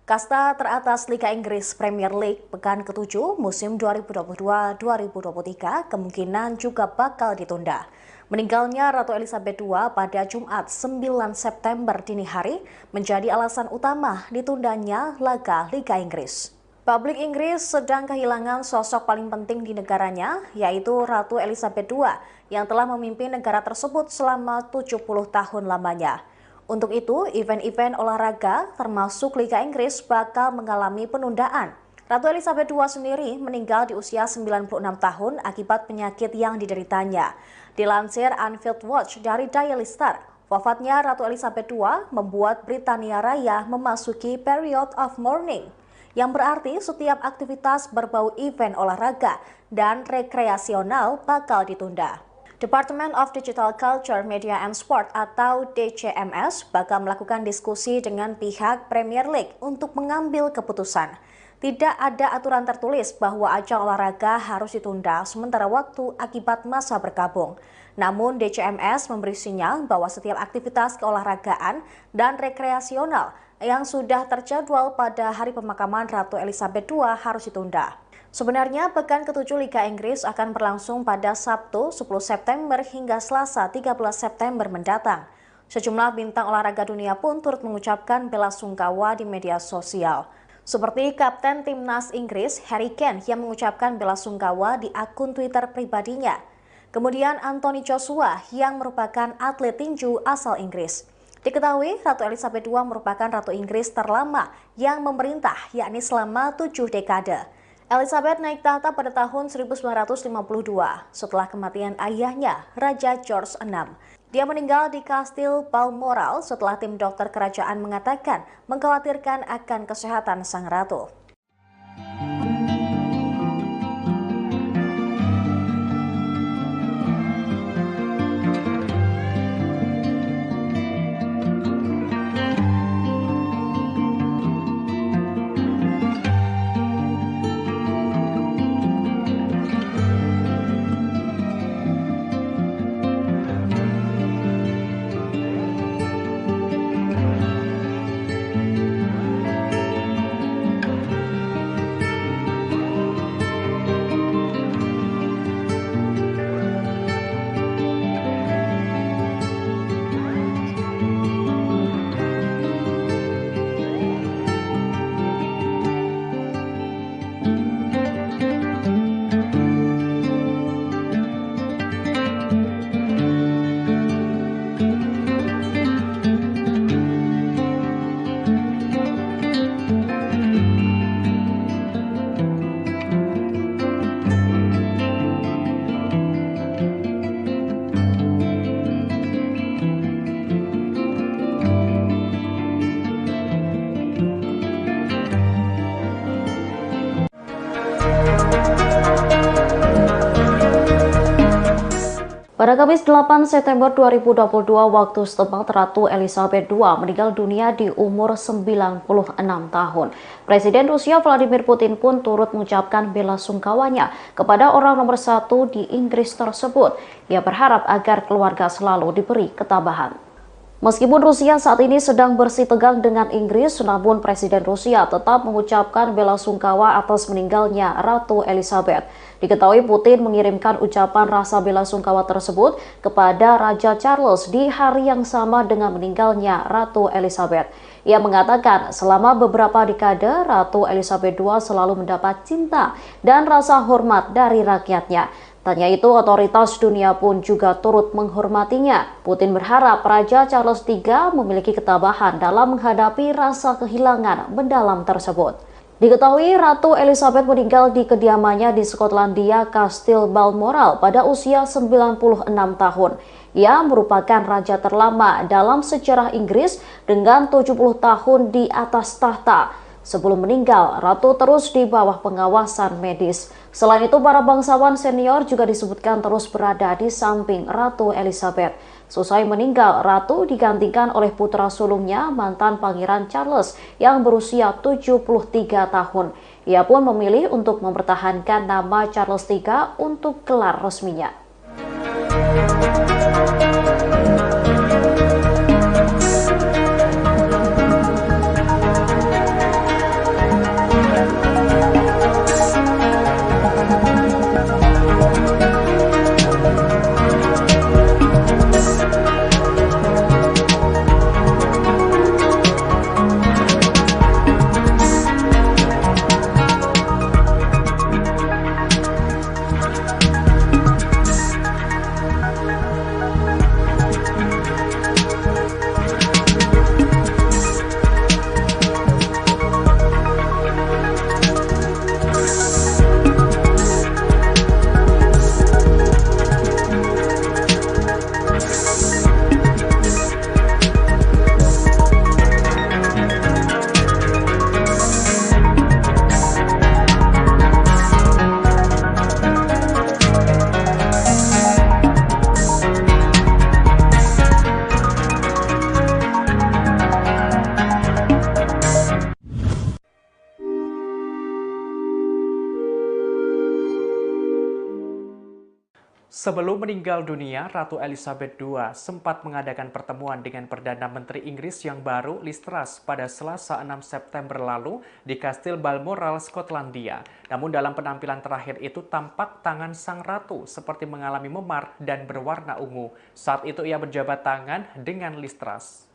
Kasta teratas Liga Inggris Premier League pekan ke-7 musim 2022-2023 kemungkinan juga bakal ditunda. Meninggalnya Ratu Elizabeth II pada Jumat 9 September dini hari menjadi alasan utama ditundanya laga Liga Inggris. Publik Inggris sedang kehilangan sosok paling penting di negaranya, yaitu Ratu Elizabeth II yang telah memimpin negara tersebut selama 70 tahun lamanya. Untuk itu, event-event olahraga termasuk Liga Inggris bakal mengalami penundaan. Ratu Elizabeth II sendiri meninggal di usia 96 tahun akibat penyakit yang dideritanya. Dilansir Anfield Watch dari Daily Star, wafatnya Ratu Elizabeth II membuat Britania Raya memasuki period of mourning, yang berarti setiap aktivitas berbau event olahraga dan rekreasional bakal ditunda. Department of Digital Culture, Media and Sport atau DCMS bakal melakukan diskusi dengan pihak Premier League untuk mengambil keputusan. Tidak ada aturan tertulis bahwa ajang olahraga harus ditunda sementara waktu akibat masa berkabung. Namun DCMS memberi sinyal bahwa setiap aktivitas keolahragaan dan rekreasional yang sudah terjadwal pada hari pemakaman Ratu Elizabeth II harus ditunda. Sebenarnya pekan ke-7 Liga Inggris akan berlangsung pada Sabtu 10 September hingga Selasa 13 September mendatang. Sejumlah bintang olahraga dunia pun turut mengucapkan bela sungkawa di media sosial. Seperti Kapten Timnas Inggris Harry Kane yang mengucapkan bela sungkawa di akun Twitter pribadinya. Kemudian Anthony Joshua yang merupakan atlet tinju asal Inggris. Diketahui Ratu Elizabeth II merupakan Ratu Inggris terlama yang memerintah, yakni selama 7 dekade. Elizabeth naik tahta pada tahun 1952 setelah kematian ayahnya, Raja George VI. Dia meninggal di Kastil Balmoral setelah tim dokter kerajaan mengatakan mengkhawatirkan akan kesehatan sang ratu. Pada Kamis 8 September 2022 waktu setempat, Ratu Elizabeth II meninggal dunia di umur 96 tahun. Presiden Rusia Vladimir Putin pun turut mengucapkan bela sungkawanya kepada orang nomor satu di Inggris tersebut. Ia berharap agar keluarga selalu diberi ketabahan. Meskipun Rusia saat ini sedang bersih tegang dengan Inggris, namun Presiden Rusia tetap mengucapkan bela sungkawa atas meninggalnya Ratu Elizabeth. Diketahui Putin mengirimkan ucapan rasa bela sungkawa tersebut kepada Raja Charles di hari yang sama dengan meninggalnya Ratu Elizabeth. Ia mengatakan selama beberapa dekade Ratu Elizabeth II selalu mendapat cinta dan rasa hormat dari rakyatnya. Tanya itu, otoritas dunia pun juga turut menghormatinya. Putin berharap Raja Charles III memiliki ketabahan dalam menghadapi rasa kehilangan mendalam tersebut. Diketahui Ratu Elizabeth meninggal di kediamannya di Skotlandia, Kastil Balmoral pada usia 96 tahun. Ia merupakan raja terlama dalam sejarah Inggris dengan 70 tahun di atas tahta. Sebelum meninggal, Ratu terus di bawah pengawasan medis. Selain itu, para bangsawan senior juga disebutkan terus berada di samping Ratu Elizabeth. Seusai meninggal, Ratu digantikan oleh putra sulungnya, mantan Pangeran Charles yang berusia 73 tahun. Ia pun memilih untuk mempertahankan nama Charles III untuk gelar resminya. Sebelum meninggal dunia, Ratu Elizabeth II sempat mengadakan pertemuan dengan Perdana Menteri Inggris yang baru, Liz Truss, pada Selasa 6 September lalu di Kastil Balmoral, Skotlandia. Namun dalam penampilan terakhir itu tampak tangan sang ratu seperti mengalami memar dan berwarna ungu. Saat itu ia berjabat tangan dengan Liz Truss.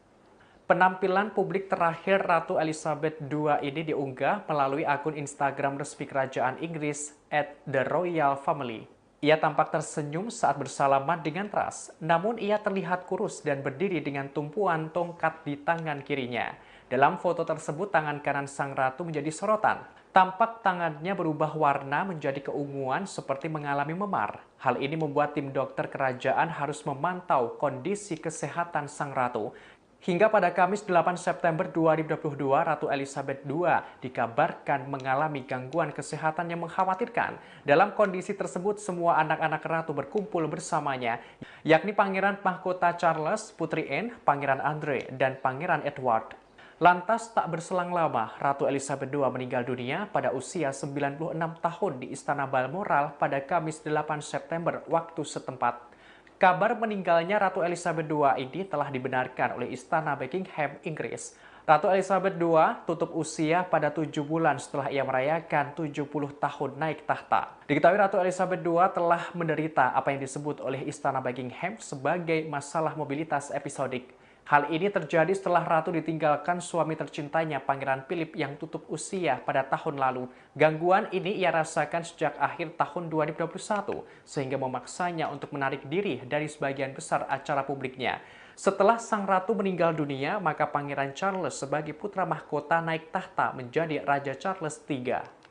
Penampilan publik terakhir Ratu Elizabeth II ini diunggah melalui akun Instagram resmi Kerajaan Inggris @TheRoyalFamily. Ia tampak tersenyum saat bersalaman dengan Truss, namun ia terlihat kurus dan berdiri dengan tumpuan tongkat di tangan kirinya. Dalam foto tersebut, tangan kanan sang ratu menjadi sorotan. Tampak tangannya berubah warna menjadi keunguan seperti mengalami memar. Hal ini membuat tim dokter kerajaan harus memantau kondisi kesehatan sang ratu. Hingga pada Kamis 8 September 2022, Ratu Elizabeth II dikabarkan mengalami gangguan kesehatan yang mengkhawatirkan. Dalam kondisi tersebut, semua anak-anak ratu berkumpul bersamanya, yakni Pangeran Mahkota Charles, Putri Anne, Pangeran Andre, dan Pangeran Edward. Lantas tak berselang lama, Ratu Elizabeth II meninggal dunia pada usia 96 tahun di Istana Balmoral pada Kamis 8 September waktu setempat. Kabar meninggalnya Ratu Elizabeth II ini telah dibenarkan oleh Istana Buckingham, Inggris. Ratu Elizabeth II tutup usia pada 7 bulan setelah ia merayakan 70 tahun naik tahta. Diketahui Ratu Elizabeth II telah menderita apa yang disebut oleh Istana Buckingham sebagai masalah mobilitas episodik. Hal ini terjadi setelah Ratu ditinggalkan suami tercintanya Pangeran Philip yang tutup usia pada tahun lalu. Gangguan ini ia rasakan sejak akhir tahun 2021, sehingga memaksanya untuk menarik diri dari sebagian besar acara publiknya. Setelah sang ratu meninggal dunia, maka Pangeran Charles sebagai putra mahkota naik tahta menjadi Raja Charles III.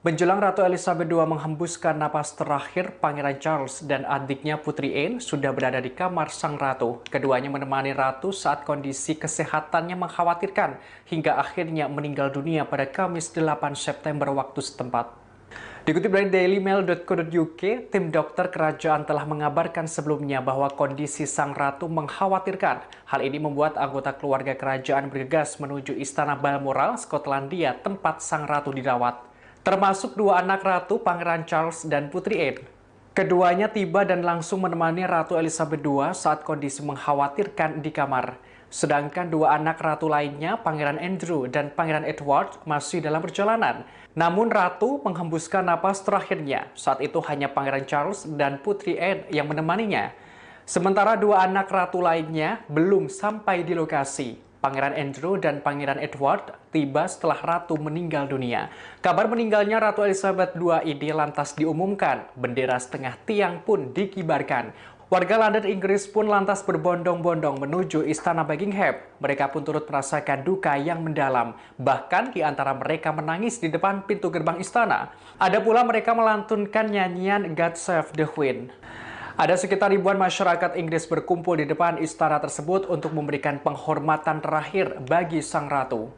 Menjelang Ratu Elizabeth II menghembuskan napas terakhir, Pangeran Charles dan adiknya Putri Anne sudah berada di kamar sang ratu. Keduanya menemani ratu saat kondisi kesehatannya mengkhawatirkan hingga akhirnya meninggal dunia pada Kamis 8 September waktu setempat. Dikutip dari dailymail.co.uk, tim dokter kerajaan telah mengabarkan sebelumnya bahwa kondisi sang ratu mengkhawatirkan. Hal ini membuat anggota keluarga kerajaan bergegas menuju Istana Balmoral, Skotlandia, tempat sang ratu dirawat. Termasuk dua anak ratu, Pangeran Charles dan Putri Anne. Keduanya tiba dan langsung menemani Ratu Elizabeth II saat kondisi mengkhawatirkan di kamar. Sedangkan dua anak ratu lainnya, Pangeran Andrew dan Pangeran Edward, masih dalam perjalanan. Namun Ratu menghembuskan napas terakhirnya. Saat itu hanya Pangeran Charles dan Putri Anne yang menemaninya. Sementara dua anak ratu lainnya belum sampai di lokasi. Pangeran Andrew dan Pangeran Edward tiba setelah Ratu meninggal dunia. Kabar meninggalnya Ratu Elizabeth II ini lantas diumumkan. Bendera setengah tiang pun dikibarkan. Warga London, Inggris pun lantas berbondong-bondong menuju Istana Buckingham. Mereka pun turut merasakan duka yang mendalam. Bahkan di antara mereka menangis di depan pintu gerbang istana. Ada pula mereka melantunkan nyanyian God Save the Queen. Ada sekitar ribuan masyarakat Inggris berkumpul di depan istana tersebut untuk memberikan penghormatan terakhir bagi sang ratu.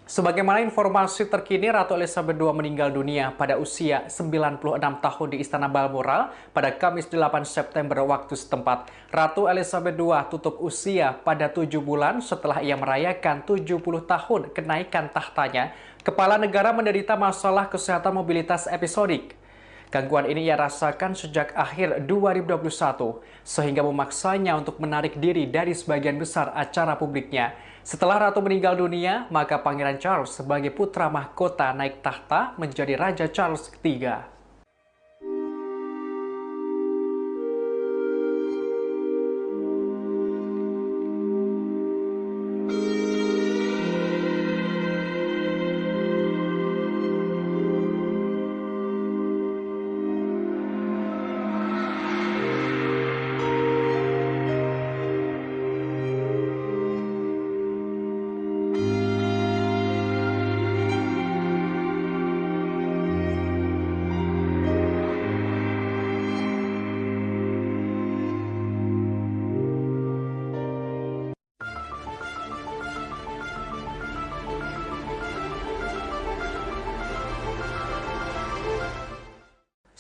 Sebagaimana informasi terkini, Ratu Elizabeth II meninggal dunia pada usia 96 tahun di Istana Balmoral pada Kamis 8 September waktu setempat. Ratu Elizabeth II tutup usia pada 7 bulan setelah ia merayakan 70 tahun kenaikan tahtanya. Kepala negara menderita masalah kesehatan mobilitas episodik. Gangguan ini ia rasakan sejak akhir 2021, sehingga memaksanya untuk menarik diri dari sebagian besar acara publiknya. Setelah Ratu meninggal dunia, maka Pangeran Charles sebagai putra mahkota naik tahta menjadi Raja Charles III.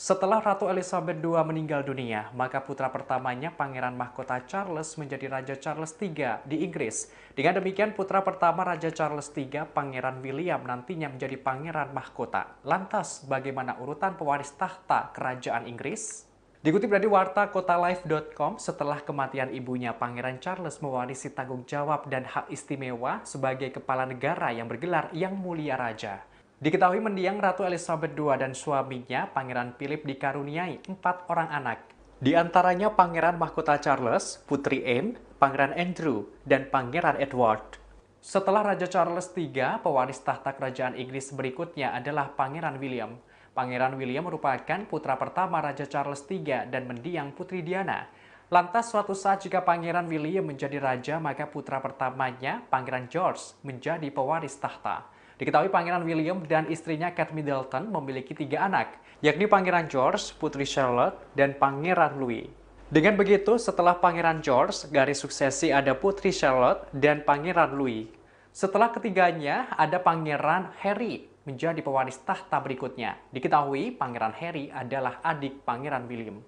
Setelah Ratu Elizabeth II meninggal dunia, maka putra pertamanya Pangeran Mahkota Charles menjadi Raja Charles III di Inggris. Dengan demikian, putra pertama Raja Charles III, Pangeran William, nantinya menjadi Pangeran Mahkota. Lantas, bagaimana urutan pewaris tahta Kerajaan Inggris? Dikutip dari warta kotalife.com, setelah kematian ibunya, Pangeran Charles mewarisi tanggung jawab dan hak istimewa sebagai kepala negara yang bergelar Yang Mulia Raja. Diketahui mendiang Ratu Elizabeth II dan suaminya, Pangeran Philip, dikaruniai 4 orang anak. Di antaranya Pangeran Mahkota Charles, Putri Anne, Pangeran Andrew, dan Pangeran Edward. Setelah Raja Charles III, pewaris tahta kerajaan Inggris berikutnya adalah Pangeran William. Pangeran William merupakan putra pertama Raja Charles III dan mendiang Putri Diana. Lantas suatu saat jika Pangeran William menjadi raja, maka putra pertamanya, Pangeran George, menjadi pewaris tahta. Diketahui Pangeran William dan istrinya Kate Middleton memiliki 3 anak, yakni Pangeran George, Putri Charlotte, dan Pangeran Louis. Dengan begitu, setelah Pangeran George, garis suksesi ada Putri Charlotte dan Pangeran Louis. Setelah ketiganya, ada Pangeran Harry menjadi pewaris tahta berikutnya. Diketahui Pangeran Harry adalah adik Pangeran William.